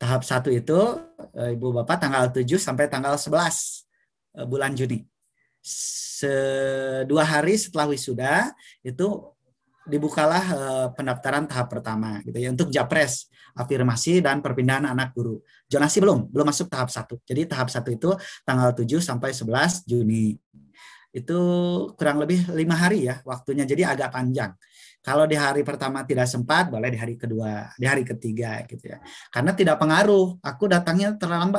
Tahap 1 itu Ibu Bapak tanggal 7 sampai tanggal 11 bulan Juni. 2 hari setelah wisuda itu dibukalah pendaftaran tahap pertama gitu ya, untuk Japres, afirmasi dan perpindahan anak guru. Zonasi belum masuk tahap 1. Jadi tahap 1 itu tanggal 7 sampai 11 Juni. Itu kurang lebih 5 hari ya waktunya, jadi agak panjang. Kalau di hari pertama tidak sempat, boleh di hari kedua, di hari ketiga gitu ya. Karena tidak pengaruh, aku datangnya terlambat,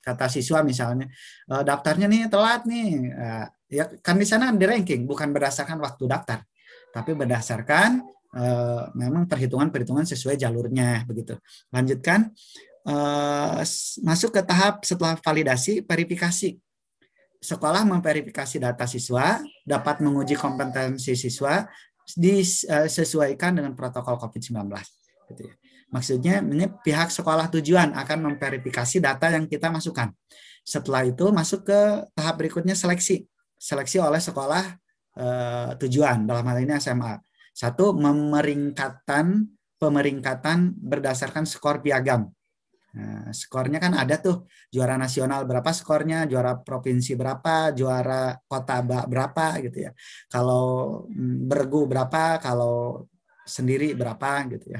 kata siswa misalnya, daftarnya nih telat nih. Ya kan di sana di ranking, bukan berdasarkan waktu daftar, tapi berdasarkan memang perhitungan sesuai jalurnya begitu. Lanjutkan, masuk ke tahap setelah validasi, verifikasi. Sekolah memverifikasi data siswa, dapat menguji kompetensi siswa, disesuaikan dengan protokol COVID-19. Gitu ya. Maksudnya ini pihak sekolah tujuan akan memverifikasi data yang kita masukkan. Setelah itu masuk ke tahap berikutnya, seleksi oleh sekolah tujuan, dalam hal ini SMA. 1, pemeringkatan berdasarkan skor piagam. Nah, skornya kan ada tuh, juara nasional berapa skornya, juara provinsi berapa, juara kota berapa gitu ya. Kalau bergu berapa, kalau sendiri berapa gitu ya.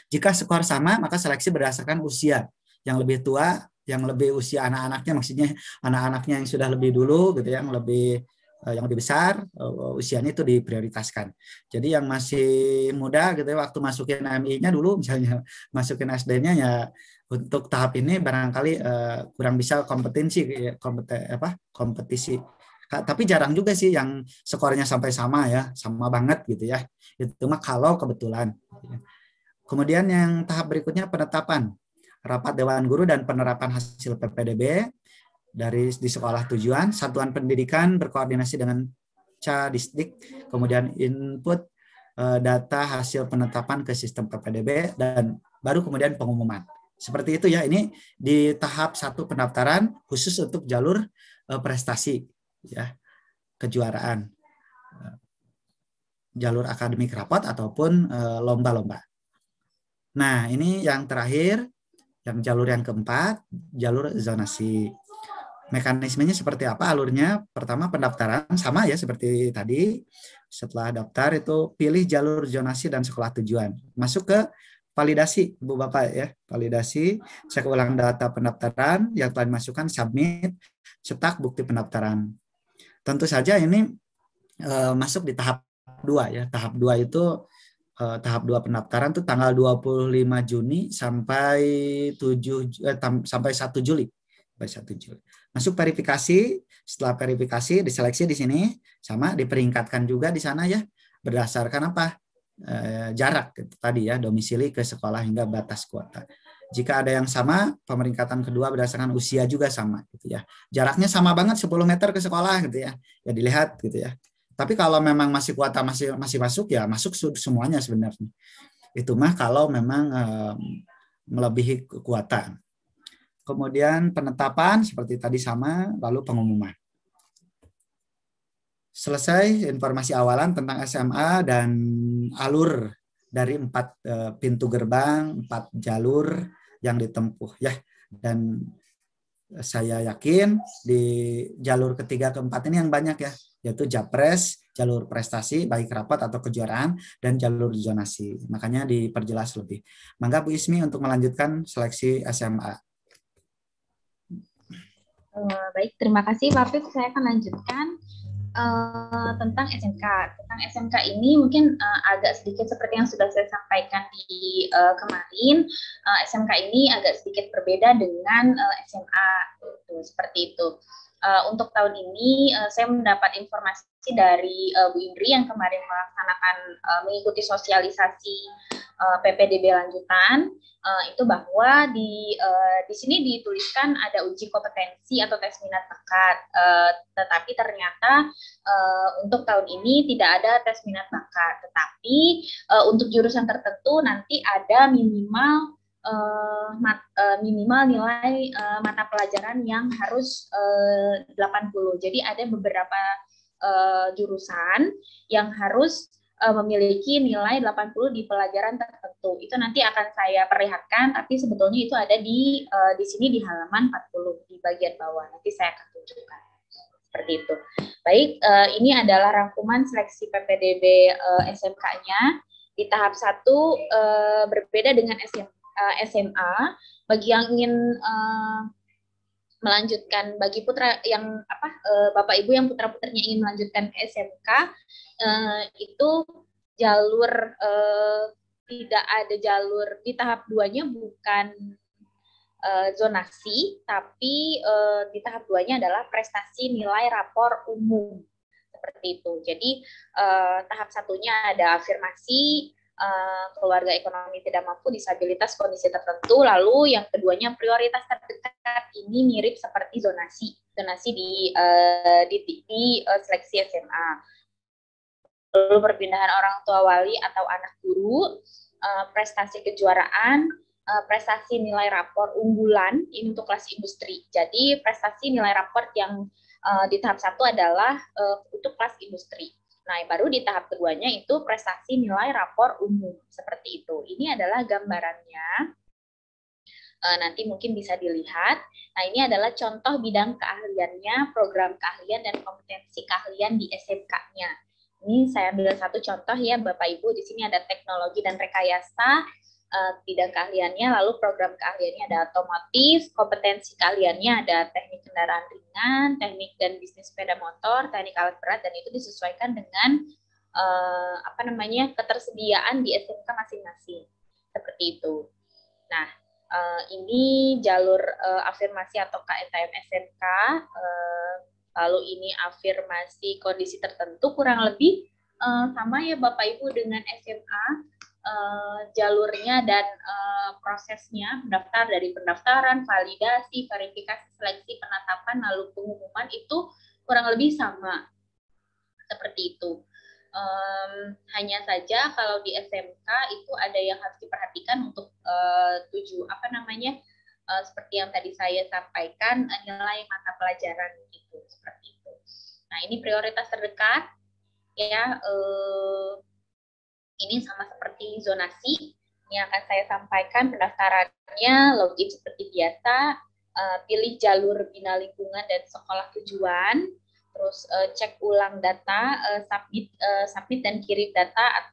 Jika skor sama, maka seleksi berdasarkan usia. Yang lebih tua, yang lebih usia anak-anaknya, maksudnya anak-anaknya yang sudah lebih dulu gitu ya, yang lebih besar, usianya itu diprioritaskan. Jadi yang masih muda gitu ya, waktu masukin MI-nya dulu misalnya, masukin SD-nya ya, untuk tahap ini barangkali kurang bisa kompetisi. Tapi jarang juga sih yang skornya sampai sama ya, sama banget gitu ya. Itu mah kalau kebetulan. Kemudian yang tahap berikutnya penetapan. Rapat Dewan Guru dan penerapan hasil PPDB di sekolah tujuan, satuan pendidikan berkoordinasi dengan Cadisdik, kemudian input data hasil penetapan ke sistem PPDB, dan baru kemudian pengumuman. Seperti itu ya, ini di tahap 1 pendaftaran khusus untuk jalur prestasi ya, kejuaraan, jalur akademik rapot ataupun lomba-lomba. Nah, ini yang terakhir, yang jalur yang keempat, jalur zonasi. Mekanismenya seperti apa alurnya? Pertama pendaftaran sama ya seperti tadi. Setelah daftar itu pilih jalur zonasi dan sekolah tujuan. Masuk ke validasi, Ibu Bapak ya. Validasi, cek ulang data pendaftaran yang telah dimasukkan, submit, cetak bukti pendaftaran. Tentu saja ini masuk di tahap 2 ya. Tahap 2 itu tahap 2 pendaftaran itu tanggal 25 Juni sampai 1 Juli. Baik 1 Juli. Masuk verifikasi, setelah verifikasi diseleksi di sini, sama diperingkatkan juga di sana ya, berdasarkan apa? Jarak gitu, tadi ya, domisili ke sekolah hingga batas kuota. Jika ada yang sama, pemeringkatan kedua berdasarkan usia juga sama gitu ya. Jaraknya sama banget 10 meter ke sekolah gitu ya. Ya dilihat gitu ya. Tapi kalau memang masih kuota masih masuk ya masuk semuanya sebenarnya. Itu mah kalau memang melebihi kekuatan. Kemudian penetapan seperti tadi sama, lalu pengumuman. Selesai informasi awalan tentang SMA dan alur dari 4 pintu gerbang, 4 jalur yang ditempuh ya. Dan saya yakin di jalur ketiga keempat ini yang banyak ya, yaitu Japres, jalur prestasi baik rapat atau kejuaraan, dan jalur zonasi. Makanya diperjelas lebih. Mangga Bu Ismi untuk melanjutkan seleksi SMA. Baik, terima kasih Pak Pip. Saya akan lanjutkan tentang SMK. Tentang SMK ini mungkin agak sedikit seperti yang sudah saya sampaikan di kemarin. SMK ini agak sedikit berbeda dengan SMA, seperti itu. Untuk tahun ini saya mendapat informasi dari Bu Indri yang kemarin melaksanakan mengikuti sosialisasi PPDB lanjutan. Itu bahwa di sini dituliskan ada uji kompetensi atau tes minat bakat, tetapi ternyata untuk tahun ini tidak ada tes minat bakat, tetapi untuk jurusan tertentu nanti ada minimal nilai mata pelajaran yang harus 80. Jadi ada beberapa jurusan yang harus memiliki nilai 80 di pelajaran tertentu. Itu nanti akan saya perlihatkan, tapi sebetulnya itu ada di sini di halaman 40 di bagian bawah. Nanti saya akan tunjukkan. Seperti itu. Baik, ini adalah rangkuman seleksi PPDB SMK-nya. Di tahap 1 berbeda dengan SMA. Bagi yang ingin melanjutkan, bagi putra yang Bapak Ibu yang putra-putrinya ingin melanjutkan ke SMK, itu jalur tidak ada jalur di tahap 2-nya, bukan zonasi, tapi di tahap 2-nya adalah prestasi nilai rapor umum, seperti itu. Jadi tahap 1-nya ada afirmasi keluarga ekonomi tidak mampu, disabilitas, kondisi tertentu. Lalu yang keduanya prioritas terdekat, ini mirip seperti zonasi di seleksi SMA. Lalu perpindahan orang tua wali atau anak guru, prestasi kejuaraan, prestasi nilai rapor unggulan, ini untuk kelas industri. Jadi prestasi nilai rapor yang di tahap 1 adalah untuk kelas industri. Nah, baru di tahap keduanya itu prestasi nilai rapor umum, seperti itu. Ini adalah gambarannya. Nanti mungkin bisa dilihat. Nah, ini adalah contoh bidang keahliannya, program keahlian dan kompetensi keahlian di SMK-nya. Ini saya ambil satu contoh ya, Bapak Ibu. Di sini ada teknologi dan rekayasa, bidang keahliannya, lalu program keahliannya ada otomotif, kompetensi keahliannya ada teknik kendaraan ringan, teknik dan bisnis sepeda motor, teknik alat berat, dan itu disesuaikan dengan ketersediaan di SMK masing-masing, seperti itu. Nah, ini jalur afirmasi atau KNTM SMK, lalu ini afirmasi kondisi tertentu, kurang lebih sama ya Bapak Ibu dengan SMA. Jalurnya dan prosesnya, dari pendaftaran, validasi, verifikasi, seleksi, penetapan, lalu pengumuman itu kurang lebih sama, seperti itu. Hanya saja kalau di SMK itu ada yang harus diperhatikan untuk seperti yang tadi saya sampaikan, nilai mata pelajaran itu, seperti itu. Nah, ini prioritas terdekat ya. Ini sama seperti zonasi, ini akan saya sampaikan pendaftarannya, login seperti biasa, pilih jalur bina lingkungan dan sekolah tujuan, terus cek ulang data, submit dan kirim data,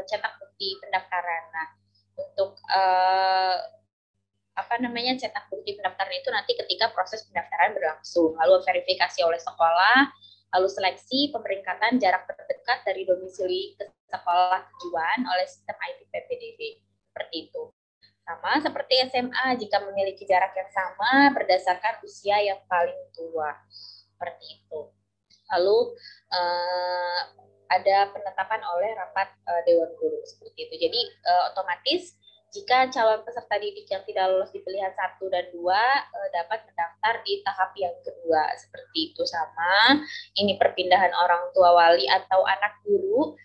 cetak bukti pendaftaran. Nah, untuk cetak bukti pendaftaran itu nanti ketika proses pendaftaran berlangsung, lalu verifikasi oleh sekolah, lalu seleksi pemeringkatan jarak terdekat dari domisili ke sekolah tujuan oleh sistem IT PPDB, seperti itu. Sama seperti SMA jika memiliki jarak yang sama berdasarkan usia yang paling tua. Seperti itu. Lalu ada penetapan oleh rapat Dewan Guru seperti itu. Jadi otomatis jika calon peserta didik yang tidak lolos di pilihan 1 dan 2 dapat mendaftar di tahap yang kedua seperti itu. Sama ini perpindahan orang tua wali atau anak guru.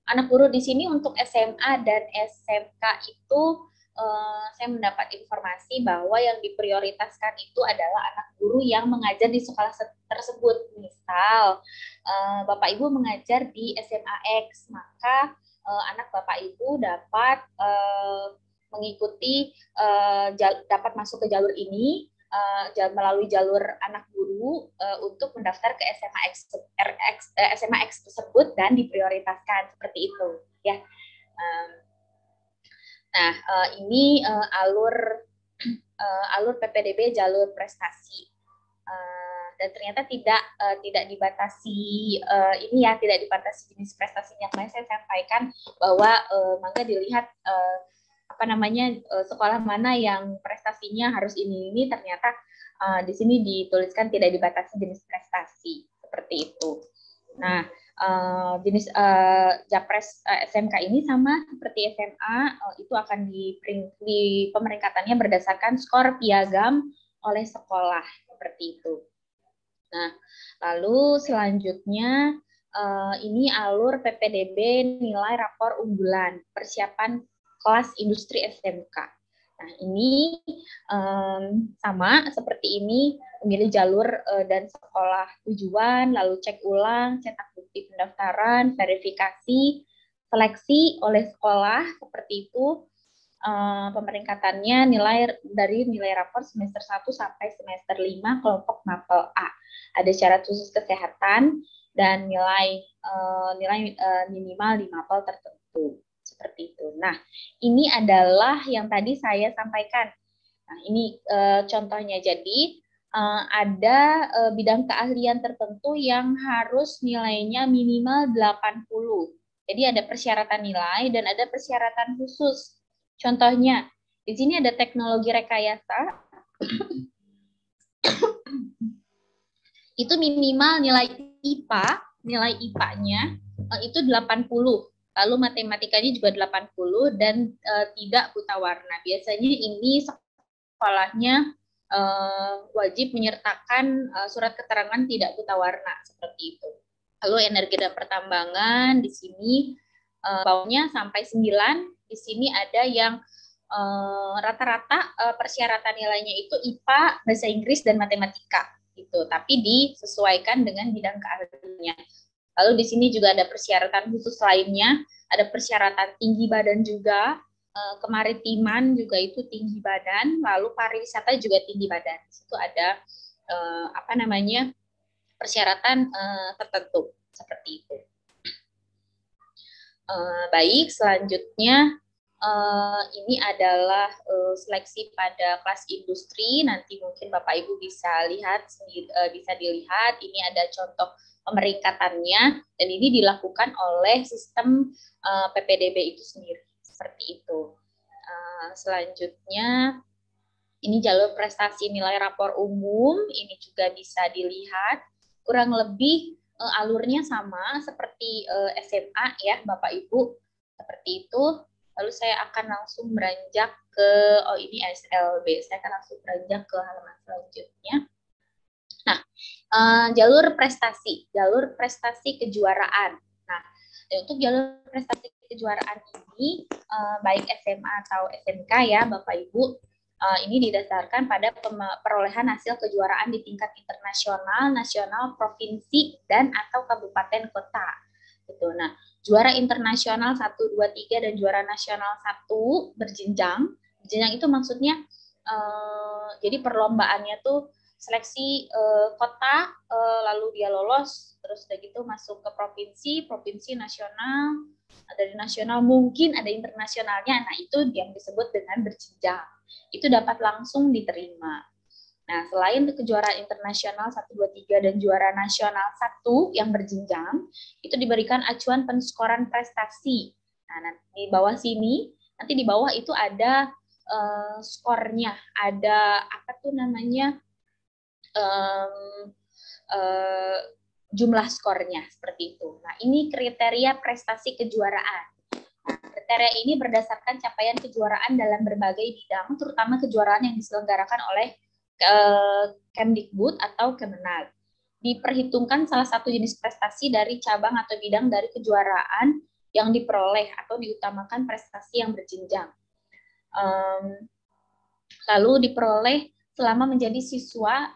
Anak guru di sini untuk SMA dan SMK itu saya mendapat informasi bahwa yang diprioritaskan itu adalah anak guru yang mengajar di sekolah tersebut. Misal Bapak Ibu mengajar di SMA X, maka anak Bapak Ibu dapat mengikuti dapat masuk ke jalur ini melalui jalur anak guru untuk mendaftar ke SMA X tersebut dan diprioritaskan seperti itu ya. Nah, ini alur PPDB jalur prestasi. Dan ternyata tidak dibatasi tidak dibatasi jenis prestasinya. Kemarin saya sampaikan bahwa maka dilihat sekolah mana yang prestasinya harus ini ternyata di sini dituliskan tidak dibatasi jenis prestasi seperti itu. Nah, jenis Japres SMK ini sama seperti SMA, itu akan di pemeringkatannya berdasarkan skor piagam oleh sekolah seperti itu. Nah, lalu selanjutnya ini alur PPDB nilai rapor unggulan persiapan kelas industri SMK. Nah, ini sama seperti ini, memilih jalur dan sekolah tujuan, lalu cek ulang, cetak bukti pendaftaran, verifikasi, seleksi oleh sekolah, seperti itu. Pemeringkatannya dari nilai rapor semester 1 sampai semester 5 kelompok mapel A. Ada syarat khusus kesehatan dan nilai minimal di mapel tertentu. Seperti itu. Nah, ini adalah yang tadi saya sampaikan. Nah, ini contohnya. Jadi, ada bidang keahlian tertentu yang harus nilainya minimal 80. Jadi, ada persyaratan nilai dan ada persyaratan khusus. Contohnya, di sini ada teknologi rekayasa. Itu minimal nilai IPA-nya itu 80. Lalu matematikanya juga 80 dan tidak buta warna. Biasanya ini sekolahnya wajib menyertakan surat keterangan tidak buta warna seperti itu. Lalu energi dan pertambangan di sini bawahnya sampai 9. Di sini ada yang rata-rata persyaratan nilainya itu IPA, bahasa Inggris dan matematika gitu. Tapi disesuaikan dengan bidang keahliannya. Lalu di sini juga ada persyaratan khusus lainnya, ada persyaratan tinggi badan juga, kemaritiman juga itu tinggi badan, lalu pariwisata juga tinggi badan. Di situ ada persyaratan tertentu seperti itu. Baik, selanjutnya ini adalah seleksi pada kelas industri. Nanti mungkin Bapak Ibu bisa dilihat. Ini ada contoh pemeringkatannya dan ini dilakukan oleh sistem PPDB itu sendiri seperti itu. Selanjutnya ini jalur prestasi nilai rapor umum, ini juga bisa dilihat kurang lebih alurnya sama seperti SMA ya Bapak Ibu seperti itu. Lalu saya akan langsung beranjak ke ini SLB. Saya akan langsung beranjak ke halaman selanjutnya. Nah, jalur prestasi kejuaraan. Nah, untuk jalur prestasi kejuaraan ini, baik SMA atau SMK ya Bapak Ibu, ini didasarkan pada perolehan hasil kejuaraan di tingkat internasional, nasional, provinsi, dan atau kabupaten kota. Gitu. Nah, juara internasional 1, 2, 3, dan juara nasional 1 berjenjang. Berjenjang itu maksudnya, jadi perlombaannya tuh seleksi kota, lalu dia lolos, terus udah gitu masuk ke provinsi, nasional, dari nasional mungkin ada internasionalnya, nah itu yang disebut dengan berjenjang. Itu dapat langsung diterima. Nah, selain kejuaraan internasional 1, 2, 3 dan juara nasional 1 yang berjenjang, itu diberikan acuan penskoran prestasi. Nah, di bawah sini Nanti di bawah itu ada skornya, ada apa tuh namanya, jumlah skornya seperti itu. Nah, ini kriteria prestasi kejuaraan. Nah, kriteria ini berdasarkan capaian kejuaraan dalam berbagai bidang, terutama kejuaraan yang diselenggarakan oleh Kemdikbud atau Kemenag. Diperhitungkan salah satu jenis prestasi dari cabang atau bidang dari kejuaraan yang diperoleh atau diutamakan prestasi yang berjenjang. Lalu diperoleh selama menjadi siswa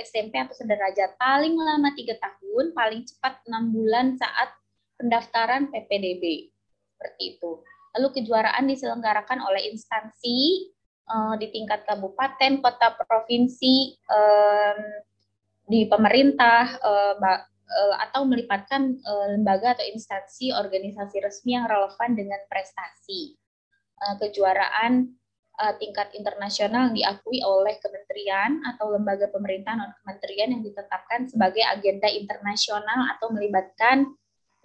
SMP atau sederajat, paling lama 3 tahun, paling cepat 6 bulan saat pendaftaran PPDB. Seperti itu. Lalu kejuaraan diselenggarakan oleh instansi di tingkat kabupaten, kota, provinsi, di pemerintah, atau melibatkan lembaga atau instansi organisasi resmi yang relevan dengan prestasi. Kejuaraan tingkat internasional yang diakui oleh kementerian atau lembaga pemerintahan atau kementerian yang ditetapkan sebagai agenda internasional atau melibatkan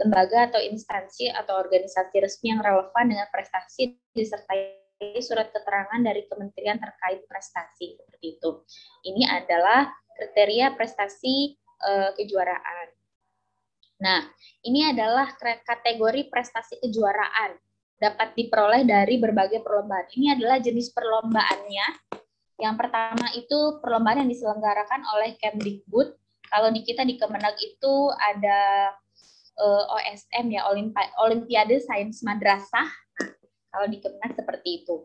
lembaga atau instansi atau organisasi resmi yang relevan dengan prestasi disertai surat keterangan dari kementerian terkait prestasi, seperti itu. Ini adalah kriteria prestasi kejuaraan. Nah, ini adalah kategori prestasi kejuaraan dapat diperoleh dari berbagai perlombaan. Ini adalah jenis perlombaannya. Yang pertama itu perlombaan yang diselenggarakan oleh Kemdikbud. Kalau di kita di Kemenag itu ada OSM ya, Olimpiade Sains Madrasah. Nah, kalau di Kemenag seperti itu.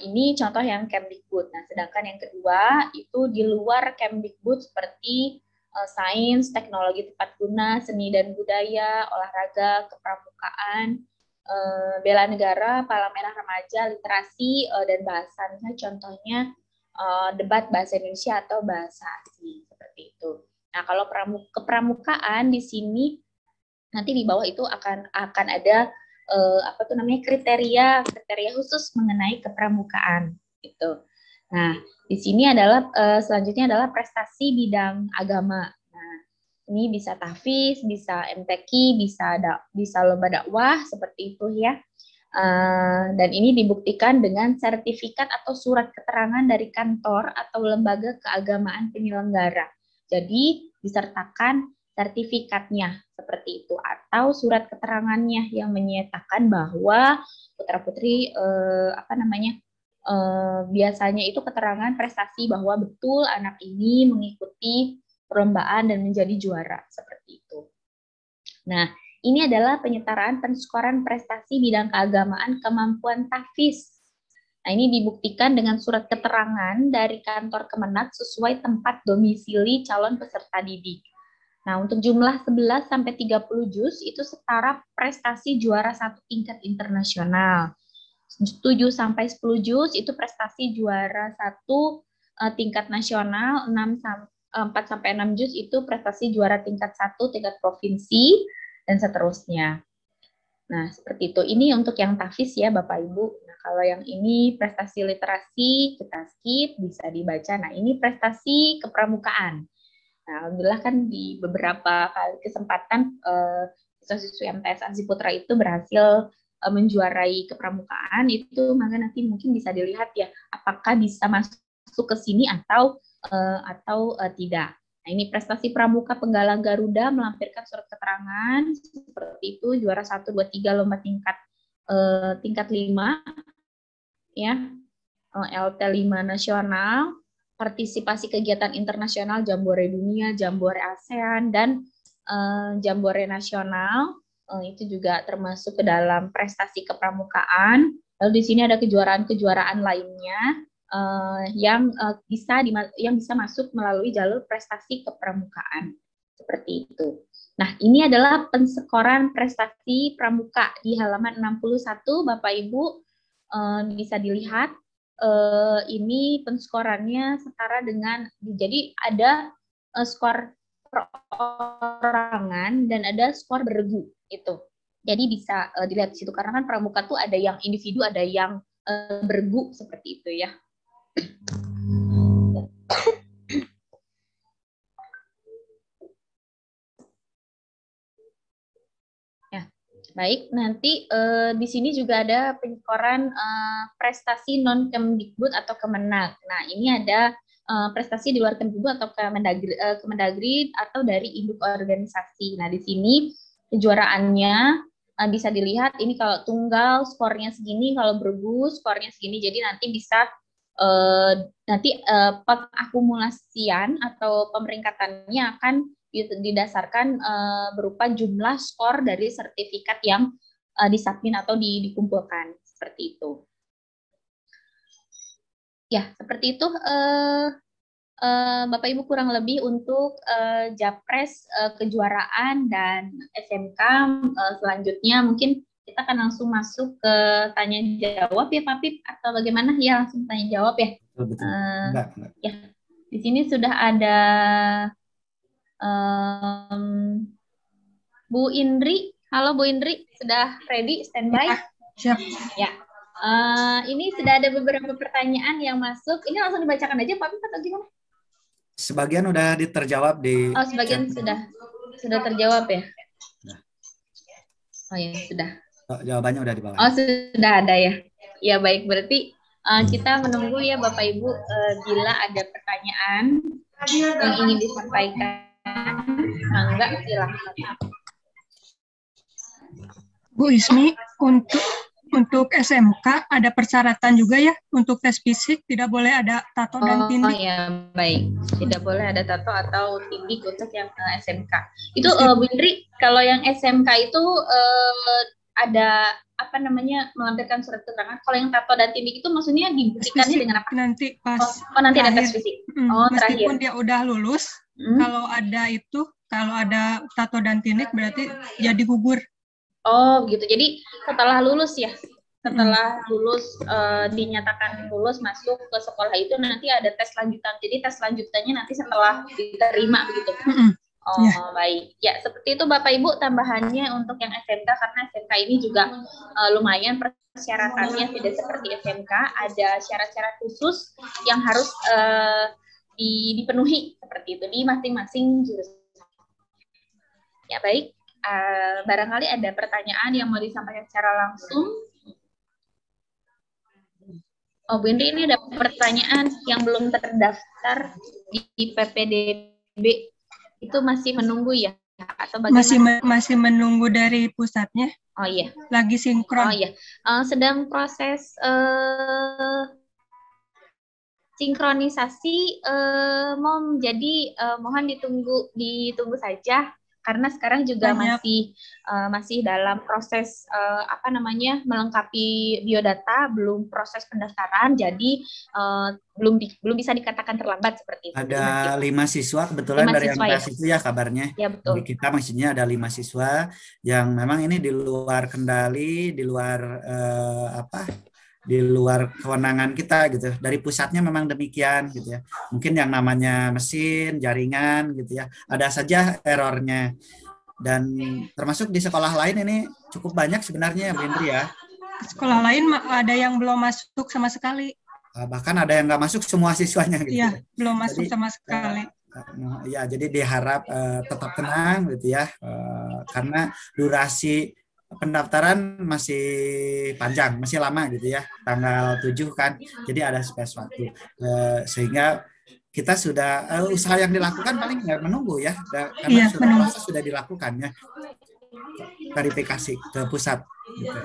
Ini contoh yang Kemdikbud. Nah, sedangkan yang kedua itu di luar Kemdikbud seperti sains, teknologi tepat guna, seni dan budaya, olahraga, kepramukaan, bela negara, palang merah remaja, literasi, dan bahasa. Misalnya contohnya debat bahasa Indonesia atau bahasa asing, seperti itu. Nah, kalau kepramukaan di sini nanti di bawah itu akan ada kriteria khusus mengenai kepramukaan gitu. Nah, di sini adalah selanjutnya adalah prestasi bidang agama. Nah, ini bisa tahfiz, bisa MTQ, bisa lomba dakwah seperti itu ya. Dan ini dibuktikan dengan sertifikat atau surat keterangan dari kantor atau lembaga keagamaan penyelenggara. Jadi disertakan sertifikatnya seperti itu atau surat keterangannya yang menyatakan bahwa putra-putri biasanya itu keterangan prestasi bahwa betul anak ini mengikuti perlombaan dan menjadi juara seperti itu. Nah, ini adalah penyetaraan penskoran prestasi bidang keagamaan kemampuan tahfiz. Nah, ini dibuktikan dengan surat keterangan dari kantor Kemenag sesuai tempat domisili calon peserta didik. Nah, untuk jumlah 11 sampai 30 juz itu setara prestasi juara 1 tingkat internasional. 7 sampai 10 juz itu prestasi juara 1 tingkat nasional, 4 sampai 6 juz itu prestasi juara tingkat 1 tingkat provinsi dan seterusnya. Nah, seperti itu. Ini untuk yang tahfiz ya, Bapak Ibu. Nah, kalau yang ini prestasi literasi, kita skip, bisa dibaca. Nah, ini prestasi kepramukaan. Nah, alhamdulillah kan di beberapa kali kesempatan siswa-siswi MTS Asi Putra itu berhasil menjuarai kepramukaan itu, maka nanti mungkin bisa dilihat ya apakah bisa masuk ke sini atau tidak. Nah, ini prestasi pramuka penggalang Garuda melampirkan surat keterangan seperti itu, juara 1, 2, 3 lomba tingkat 5 ya, LT 5 nasional, partisipasi kegiatan internasional, Jambore Dunia, Jambore ASEAN, dan Jambore Nasional, itu juga termasuk ke dalam prestasi kepramukaan. Lalu di sini ada kejuaraan-kejuaraan lainnya yang bisa masuk melalui jalur prestasi kepramukaan. Seperti itu. Nah, ini adalah penskoran prestasi pramuka di halaman 61, Bapak Ibu bisa dilihat. Ini penskorannya setara dengan, jadi ada skor perorangan dan ada skor beregu itu. Jadi bisa dilihat di situ karena kan pramuka tuh ada yang individu, ada yang beregu seperti itu ya. Baik, nanti di sini juga ada penyekoran prestasi non Kemdikbud atau Kemenag. Nah, ini ada prestasi di luar Kemdikbud atau Kemendagri atau dari induk organisasi. Nah, di sini kejuaraannya bisa dilihat ini kalau tunggal skornya segini, kalau bergu skornya segini. Jadi nanti bisa pengakumulasian atau pemeringkatannya akan didasarkan berupa jumlah skor dari sertifikat yang disubmit atau dikumpulkan seperti itu. Ya, seperti itu Bapak Ibu kurang lebih untuk Japres kejuaraan dan SMK. Selanjutnya mungkin kita akan langsung masuk ke tanya jawab ya Pak Pip, atau bagaimana ya, langsung tanya jawab ya. Betul. Ya, di sini sudah ada Bu Indri. Halo Bu Indri, sudah ready, standby? Siap. Ya. Ini sudah ada beberapa pertanyaan yang masuk. Ini langsung dibacakan aja Pak Pip atau gimana? Sebagian udah terjawab di. Oh, sebagian sudah terjawab ya? Nah. Oh ya, sudah. Jawabannya udah di bawah. Oh, sudah ada ya. Ya, baik. Berarti kita menunggu ya Bapak Ibu bila ada pertanyaan yang ingin disampaikan. Enggak, silakan. Bu Ismi, untuk SMK ada persyaratan juga ya untuk tes fisik, tidak boleh ada tato dan tindik. Oh ya, baik. Tidak boleh ada tato atau tindik untuk yang SMK. Itu Bu Indri, kalau yang SMK itu ada apa namanya, melampirkan surat keterangan. Kalau yang tato dan tindik itu maksudnya dibuktikannya dengan apa? Nanti pas nanti ada tes fisik. Meskipun terakhir. dia udah lulus, kalau ada tato dan tindik berarti jadi gugur. Oh gitu. Jadi setelah lulus ya, setelah lulus dinyatakan lulus masuk ke sekolah itu nanti ada tes lanjutan. Jadi tes lanjutannya nanti setelah diterima begitu. Oh baik. Ya seperti itu Bapak Ibu tambahannya untuk yang SMK, karena SMK ini juga lumayan persyaratannya tidak seperti SMK. Ada syarat-syarat khusus yang harus dipenuhi seperti itu di masing-masing jurusan. Ya baik. Barangkali ada pertanyaan yang mau disampaikan secara langsung. Oh Bu Indri, ini ada pertanyaan yang belum terdaftar di PPDB, itu masih menunggu ya? Atau bagaimana? Masih menunggu dari pusatnya. Oh iya. Lagi sinkron. Oh iya. Sedang proses sinkronisasi, Mom. Jadi mohon ditunggu saja. Karena sekarang juga masih dalam proses melengkapi biodata, belum proses pendaftaran, jadi belum bisa dikatakan terlambat seperti itu. Ada 5 siswa kebetulan dari MTS itu ya kabarnya. Ya betul. Jadi kita maksudnya ada 5 siswa yang memang ini di luar kendali, di luar di luar kewenangan kita gitu. Dari pusatnya memang demikian gitu ya. Mungkin yang namanya mesin, jaringan gitu ya. Ada saja errornya. Dan termasuk di sekolah lain ini cukup banyak sebenarnya Bu Indri ya. Sekolah lain ada yang belum masuk sama sekali. Bahkan ada yang nggak masuk semua siswanya gitu. Iya, belum masuk sama sekali. Ya, jadi diharap tetap tenang gitu ya. Karena durasi pendaftaran masih panjang, masih lama gitu ya, tanggal 7 kan, jadi ada space waktu, sehingga kita sudah usaha yang dilakukan paling nggak menunggu ya, karena sudah dilakukan ya, verifikasi ke pusat gitu.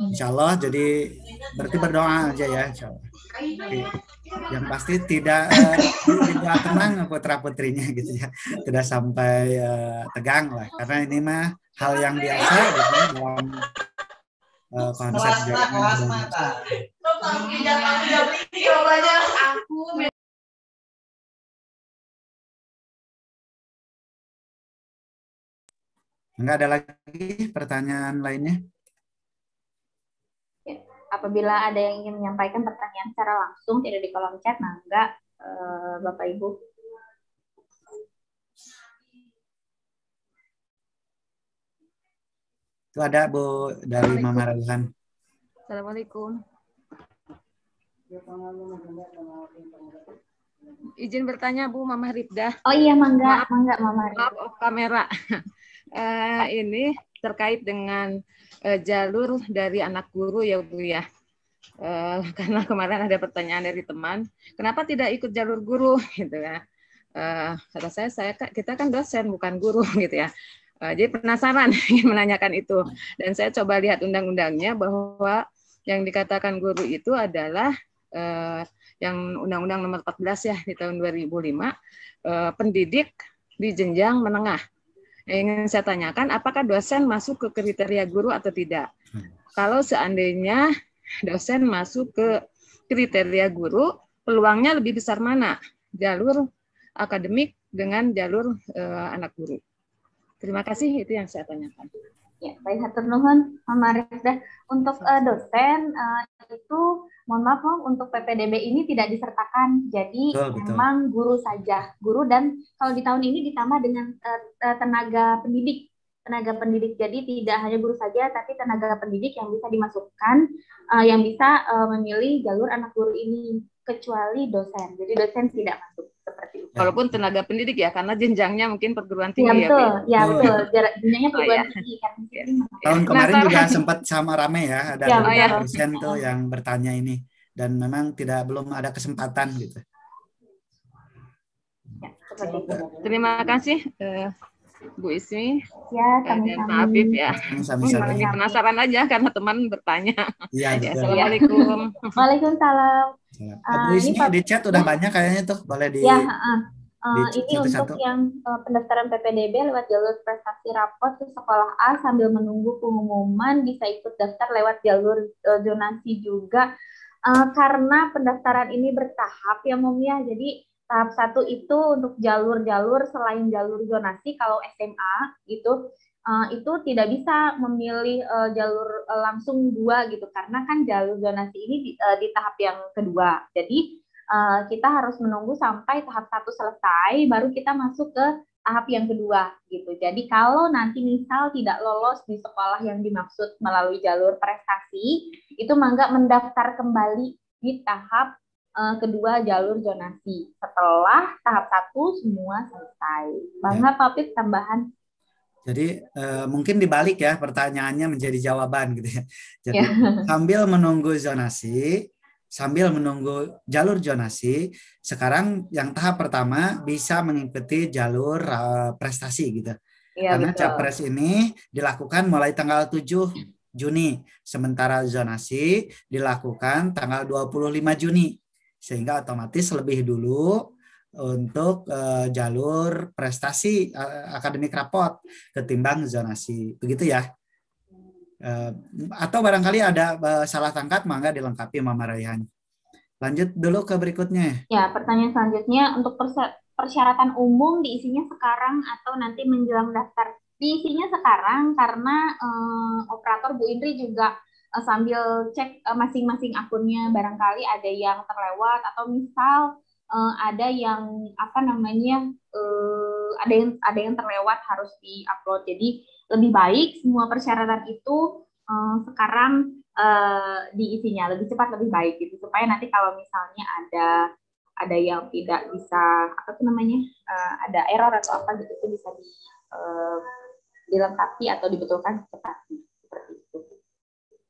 Insya Allah, jadi berarti berdoa aja ya Insya Allah. Yang pasti tidak tenang putra putrinya gitu ya, tidak sampai tegang lah, karena ini mah hal yang biasa gitu dalam konsep jaringan. Enggak ada lagi pertanyaan lainnya? Apabila ada yang ingin menyampaikan pertanyaan secara langsung, tidak di kolom chat, mangga Bapak Ibu. Itu ada Bu dari Mama Raihan. Assalamualaikum. Izin bertanya Bu Mama Ribdah. Oh iya, mangga Mama Ribdah. Maaf, off kamera. Ini terkait dengan jalur dari anak guru ya Bu ya. Karena kemarin ada pertanyaan dari teman, kenapa tidak ikut jalur guru gitu ya. Kata kita kan dosen bukan guru gitu ya. Jadi penasaran ingin menanyakan itu. Dan saya coba lihat undang-undangnya bahwa yang dikatakan guru itu adalah yang Undang-Undang Nomor 14 ya di tahun 2005, pendidik di jenjang menengah. Yang ingin saya tanyakan, apakah dosen masuk ke kriteria guru atau tidak? Kalau seandainya dosen masuk ke kriteria guru, peluangnya lebih besar mana? Jalur akademik dengan jalur anak guru. Terima kasih, itu yang saya tanyakan. Ya, baik, hatur nuhun, Mama Rifda. Untuk dosen itu, mohon maaf, untuk PPDB ini tidak disertakan. Jadi betul. memang guru saja, guru, dan kalau di tahun ini ditambah dengan tenaga pendidik. Jadi tidak hanya guru saja, tapi tenaga pendidik yang bisa dimasukkan, yang bisa memilih jalur anak guru ini, kecuali dosen. Jadi dosen tidak masuk seperti itu. Walaupun tenaga pendidik ya, karena jenjangnya mungkin perguruan tinggi ya. Betul, ya betul. Jenjangnya perguruan tinggi. Tahun kemarin juga sempat sama rame ya, ada dosen tuh yang bertanya ini, dan memang belum ada kesempatan gitu. Ya, seperti itu. Terima kasih. Bu Ismi dan Pak Afif ya. Sami-sami. Penasaran aja karena teman bertanya. Iya, ya, Assalamualaikum. Waalaikumsalam. Bu Ismi di chat udah banyak kayaknya tuh, boleh di. Ini untuk yang pendaftaran PPDB lewat jalur prestasi rapor ke sekolah A sambil menunggu pengumuman, bisa ikut daftar lewat jalur zonasi juga, karena pendaftaran ini bertahap ya Mom ya. Jadi tahap 1 itu untuk jalur-jalur selain jalur zonasi. Kalau SMA itu tidak bisa memilih jalur langsung 2 gitu, karena kan jalur zonasi ini di tahap yang kedua. Jadi kita harus menunggu sampai tahap 1 selesai, baru kita masuk ke tahap yang kedua gitu. Jadi kalau nanti misal tidak lolos di sekolah yang dimaksud melalui jalur prestasi, itu mangga mendaftar kembali di tahap kedua jalur zonasi setelah tahap 1 semua selesai. Bangga Pak Pip tambahan. Jadi mungkin dibalik ya pertanyaannya menjadi jawaban gitu ya. Jadi sambil menunggu zonasi, sambil menunggu jalur zonasi, sekarang yang tahap pertama bisa mengikuti jalur prestasi gitu. Ya, karena Capres ini dilakukan mulai tanggal 7 Juni, sementara zonasi dilakukan tanggal 25 Juni. Sehingga otomatis lebih dulu untuk jalur prestasi akademik raport ketimbang zonasi, begitu ya. Atau barangkali ada salah tangkap, mangga dilengkapi Mama Raihan. Lanjut dulu ke berikutnya. Ya, pertanyaan selanjutnya, untuk persyaratan umum diisinya sekarang atau nanti menjelang daftar? Diisinya sekarang karena operator Bu Indri juga sambil cek masing-masing akunnya, barangkali ada yang terlewat atau misal ada yang ada yang terlewat harus diupload. Jadi lebih baik semua persyaratan itu sekarang diisinya lebih cepat lebih baik gitu, supaya nanti kalau misalnya ada yang tidak bisa ada error atau apa gitu, itu bisa dilengkapi atau dibetulkan cepat seperti itu.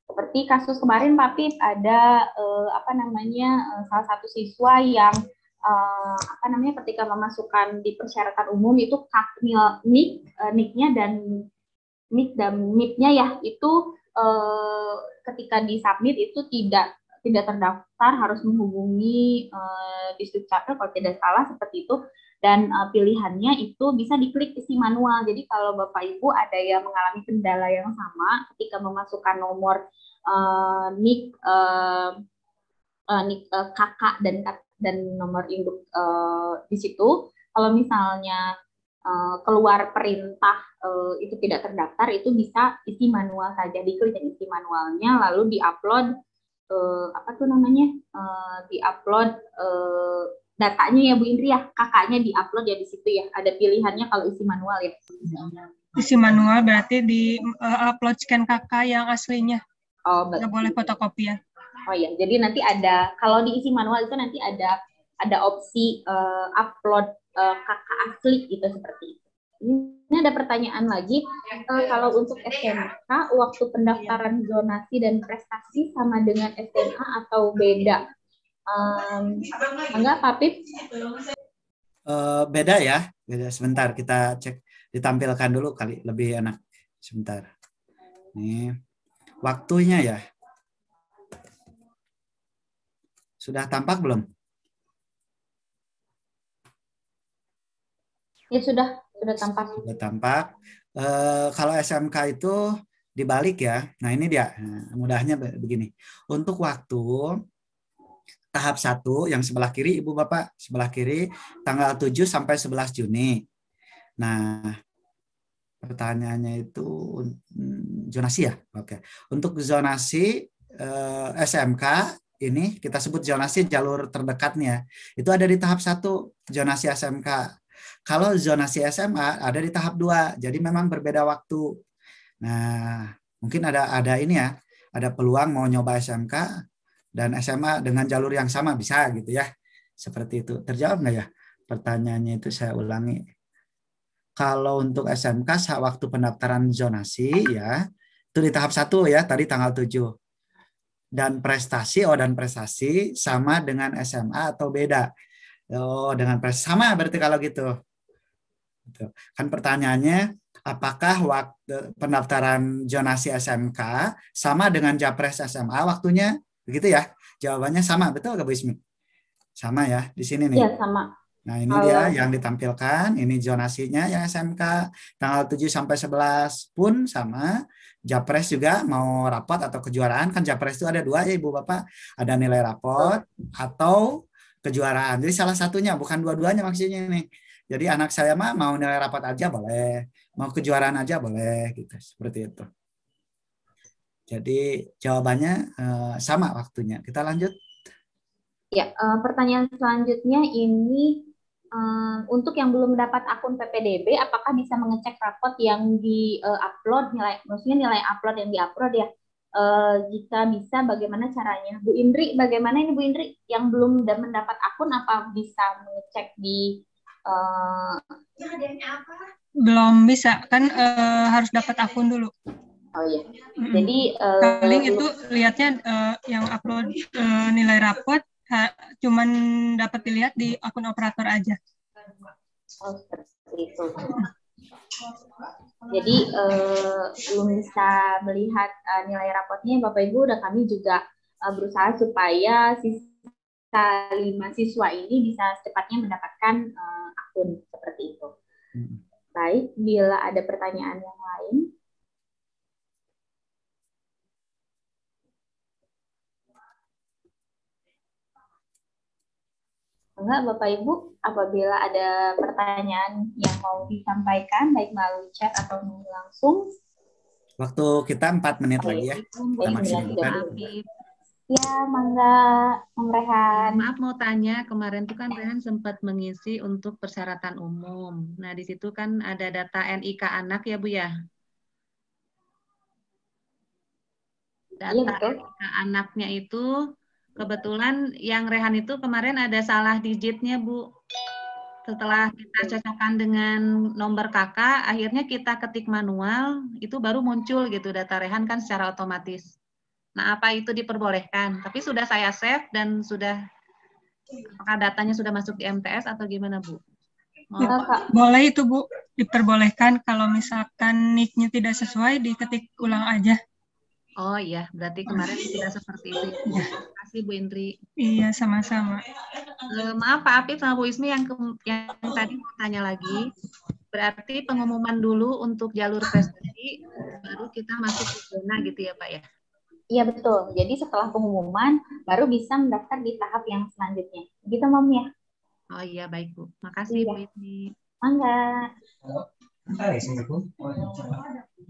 Seperti kasus kemarin Pak Pip, ada salah satu siswa yang ketika memasukkan di persyaratan umum itu NIK-nya dan NIP-nya ya, itu ketika disubmit itu tidak terdaftar, harus menghubungi Disdukcapil kalau tidak salah seperti itu, dan pilihannya itu bisa diklik isi manual. Jadi kalau Bapak Ibu ada yang mengalami kendala yang sama ketika memasukkan nomor NIK kakak dan nomor induk di situ, kalau misalnya keluar perintah itu tidak terdaftar, itu bisa isi manual saja, diklik isi manualnya lalu diupload diupload datanya ya Bu Indri ya, kakaknya diupload ya di situ ya, ada pilihannya kalau isi manual ya. Isi manual berarti di upload scan kakak yang aslinya. Oh, nggak boleh fotokopian. Oh ya, jadi nanti ada, kalau diisi manual itu nanti ada opsi upload kakak asli gitu, seperti itu. Ini ada pertanyaan lagi, kalau untuk SMK, waktu pendaftaran zonasi dan prestasi sama dengan SMA atau beda? Enggak, Pak Pip? Beda ya, beda. Sebentar kita cek, ditampilkan dulu kali, lebih enak. Sebentar. Nih, waktunya ya. Sudah tampak belum? Ya sudah tampak. Sudah tampak. Kalau SMK itu dibalik ya. Nah ini dia. Nah, mudahnya begini. Untuk waktu tahap 1 yang sebelah kiri Ibu Bapak, sebelah kiri tanggal 7 sampai 11 Juni. Nah, pertanyaannya itu zonasi ya. Oke. Untuk zonasi SMK ini kita sebut zonasi jalur terdekatnya. Itu ada di tahap 1 zonasi SMK. Kalau zonasi SMA ada di tahap 2. Jadi memang berbeda waktu. Nah, mungkin ada ini ya, ada peluang mau nyoba SMK dan SMA dengan jalur yang sama bisa gitu ya. Seperti itu. Terjawab nggak ya? Pertanyaannya itu saya ulangi. Kalau untuk SMK waktu pendaftaran zonasi ya, itu di tahap 1 ya, tadi tanggal 7. Dan prestasi sama dengan SMA atau beda? Oh, dengan prestasi sama berarti kalau gitu. Kan pertanyaannya, apakah waktu pendaftaran zonasi SMK sama dengan Japres SMA waktunya? Begitu ya? Jawabannya sama, betul nggak Bu Ismi? Sama ya, di sini nih. Iya, sama. Nah, ini dia yang ditampilkan, ini zonasinya yang SMK tanggal 7 sampai 11 pun sama. Japres juga mau rapot atau kejuaraan, kan Japres itu ada 2 ya Ibu Bapak, ada nilai rapot atau kejuaraan. Jadi salah satunya, bukan dua-duanya maksudnya nih. Jadi anak saya mah mau nilai rapat aja boleh, mau kejuaraan aja boleh gitu, seperti itu. Jadi jawabannya sama waktunya. Kita lanjut. Ya, pertanyaan selanjutnya ini untuk yang belum mendapat akun PPDB, apakah bisa mengecek rapot yang di-upload, maksudnya nilai upload yang di-upload ya? Jika bisa, bagaimana caranya? Bu Indri, bagaimana ini Bu Indri? Yang belum mendapat akun, apa bisa mengecek di Belum bisa, kan harus dapat akun dulu. Oh iya. Jadi paling itu lihatnya yang upload nilai rapot cuman dapat dilihat di akun operator aja. Oh, seperti itu. Jadi belum bisa melihat nilai rapotnya Bapak Ibu, dan kami juga berusaha supaya sisa 5 siswa ini bisa secepatnya mendapatkan akun seperti itu. Baik, bila ada pertanyaan yang lain. Enggak, Bapak Ibu, apabila ada pertanyaan yang mau disampaikan, baik melalui chat atau langsung. Waktu kita 4 menit lagi ya. Kita maksimalkan. Ya, mangga, Om Rehan. Maaf mau tanya, kemarin tuh kan Rehan sempat mengisi untuk persyaratan umum. Nah, di situ kan ada data NIK anak ya, Bu ya? Data Iya, betul. NIK anaknya itu kebetulan yang Rehan itu kemarin ada salah digitnya, Bu. Setelah kita cocokkan dengan nomor kakak, akhirnya kita ketik manual, itu baru muncul gitu data Rehan kan secara otomatis. Nah, apa itu diperbolehkan? Tapi sudah saya save dan sudah, apakah datanya sudah masuk di MTS atau gimana, Bu? Boleh itu, Bu, diperbolehkan kalau misalkan nick-nya tidak sesuai, diketik ulang aja. Oh iya, berarti kemarin sudah seperti itu. Ya. Terima kasih Bu Indri. Iya, sama-sama. Maaf Pak Apip sama Bu Ismi yang tadi mau tanya lagi. Berarti pengumuman dulu untuk jalur prestasi, baru kita masuk ke zona gitu ya Pak ya? Iya betul. Jadi setelah pengumuman, baru bisa mendaftar di tahap yang selanjutnya. Gitu Mom ya? Oh iya, baik Bu. Makasih Bu Ismi. Mangga.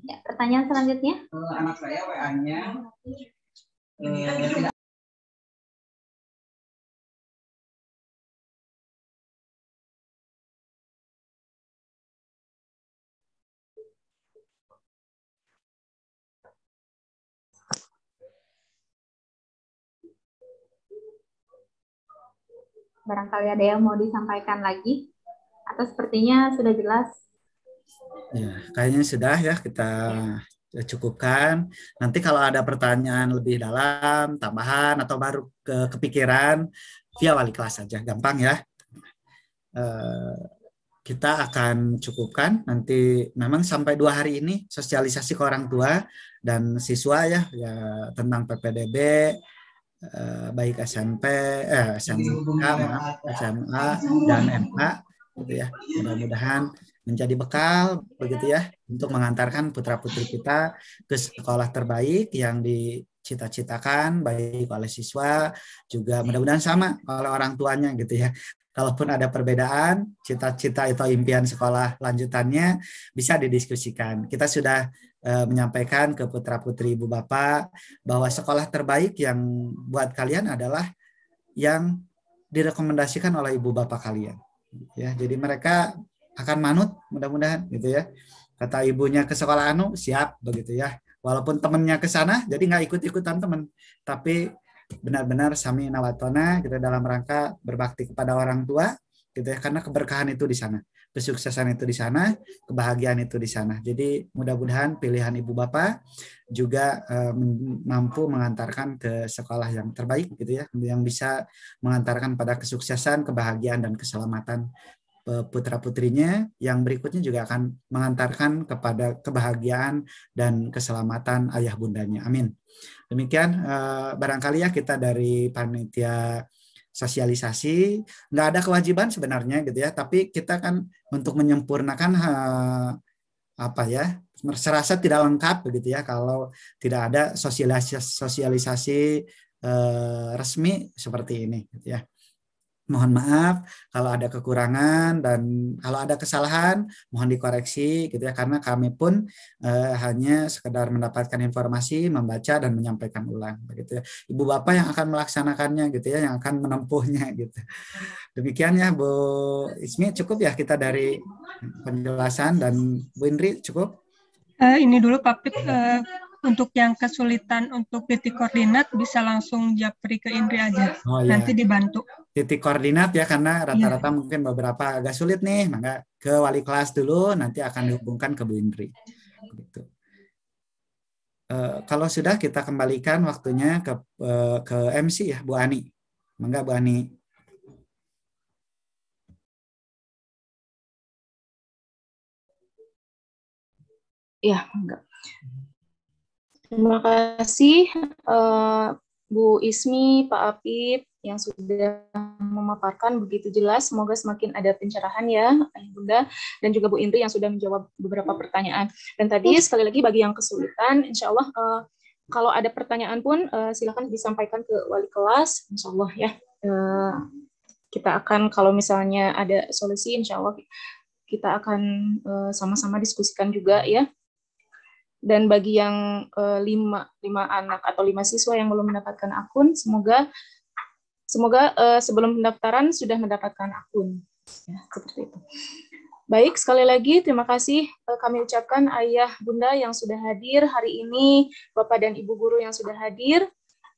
Ya, pertanyaan selanjutnya. Anak saya WA-nya tidak. Barangkali ada yang mau disampaikan lagi, atau sepertinya sudah jelas Ya, kayaknya sudah ya kita cukupkan. Nanti kalau ada pertanyaan lebih dalam, tambahan atau baru kepikiran via wali kelas saja, gampang ya. Kita akan cukupkan nanti memang sampai 2 hari ini sosialisasi ke orang tua dan siswa ya tentang PPDB baik SMP, SMK, SMA dan MA gitu ya. Mudah-mudahan menjadi bekal begitu ya untuk mengantarkan putra-putri kita ke sekolah terbaik yang dicita-citakan baik oleh siswa juga mudah-mudahan sama oleh orang tuanya gitu ya. Kalaupun ada perbedaan, cita-cita atau impian sekolah lanjutannya bisa didiskusikan. Kita sudah menyampaikan ke putra-putri ibu bapak bahwa sekolah terbaik yang buat kalian adalah yang direkomendasikan oleh ibu bapak kalian. Ya, jadi mereka akan manut mudah-mudahan gitu ya. Kata ibunya ke sekolah anu siap begitu ya. Walaupun temennya ke sana, jadi nggak ikut-ikutan temen, tapi benar-benar sami nawatona gitu dalam rangka berbakti kepada orang tua gitu ya, karena keberkahan itu di sana, kesuksesan itu di sana, kebahagiaan itu di sana. Jadi mudah-mudahan pilihan ibu bapak juga mampu mengantarkan ke sekolah yang terbaik gitu ya, yang bisa mengantarkan pada kesuksesan, kebahagiaan dan keselamatan putra-putrinya, yang berikutnya juga akan mengantarkan kepada kebahagiaan dan keselamatan ayah bundanya. Amin. Demikian barangkali ya kita dari panitia sosialisasi, nggak ada kewajiban sebenarnya gitu ya, tapi kita kan untuk menyempurnakan apa ya, serasa tidak lengkap begitu ya kalau tidak ada sosialisasi resmi seperti ini gitu ya. Mohon maaf kalau ada kekurangan dan kalau ada kesalahan mohon dikoreksi gitu ya, karena kami pun hanya sekedar mendapatkan informasi, membaca dan menyampaikan ulang begitu ya. Ibu Bapak yang akan melaksanakannya gitu ya, yang akan menempuhnya gitu. Demikian ya Bu Ismi, cukup ya kita dari penjelasan, dan Bu Indri cukup? Ini dulu Pak Pip, untuk yang kesulitan untuk titik koordinat bisa langsung japri ke Indri aja. Oh, ya. Nanti dibantu. Titik koordinat ya, karena rata-rata mungkin beberapa agak sulit nih, maka ke wali kelas dulu, nanti akan dihubungkan ke Bu Indri. Gitu. Kalau sudah kita kembalikan waktunya ke MC ya Bu Ani. Mangga Bu Ani. Ya, enggak. Terima kasih Bu Ismi, Pak Apip yang sudah memaparkan begitu jelas. Semoga semakin ada pencerahan ya, Ayah Bunda, dan juga Bu Indri yang sudah menjawab beberapa pertanyaan. Dan tadi sekali lagi bagi yang kesulitan, insya Allah kalau ada pertanyaan pun silakan disampaikan ke wali kelas, insya Allah ya. Kita akan kalau misalnya ada solusi, insya Allah kita akan sama-sama diskusikan juga ya. Dan bagi yang 5 anak atau 5 siswa yang belum mendapatkan akun, semoga sebelum pendaftaran sudah mendapatkan akun. Ya, seperti itu. Baik, sekali lagi terima kasih kami ucapkan Ayah Bunda yang sudah hadir hari ini, Bapak dan Ibu guru yang sudah hadir.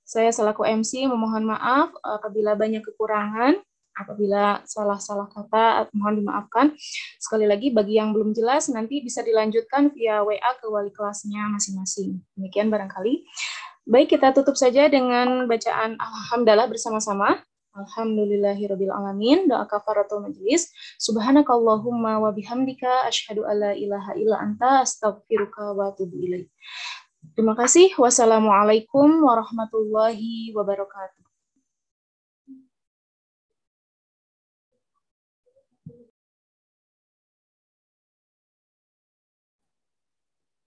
Saya selaku MC memohon maaf apabila banyak kekurangan. Apabila salah-salah kata, mohon dimaafkan. Sekali lagi, bagi yang belum jelas, nanti bisa dilanjutkan via WA ke wali kelasnya masing-masing. Demikian barangkali. Baik, kita tutup saja dengan bacaan Alhamdulillah bersama-sama. Alhamdulillahirabbil alamin. Doa kafaratul majelis. Subhanakallahumma wa bihamdika asyhadu alla ilaha illa anta astaghfiruka wa atubu ilaik. Terima kasih. Wassalamualaikum warahmatullahi wabarakatuh.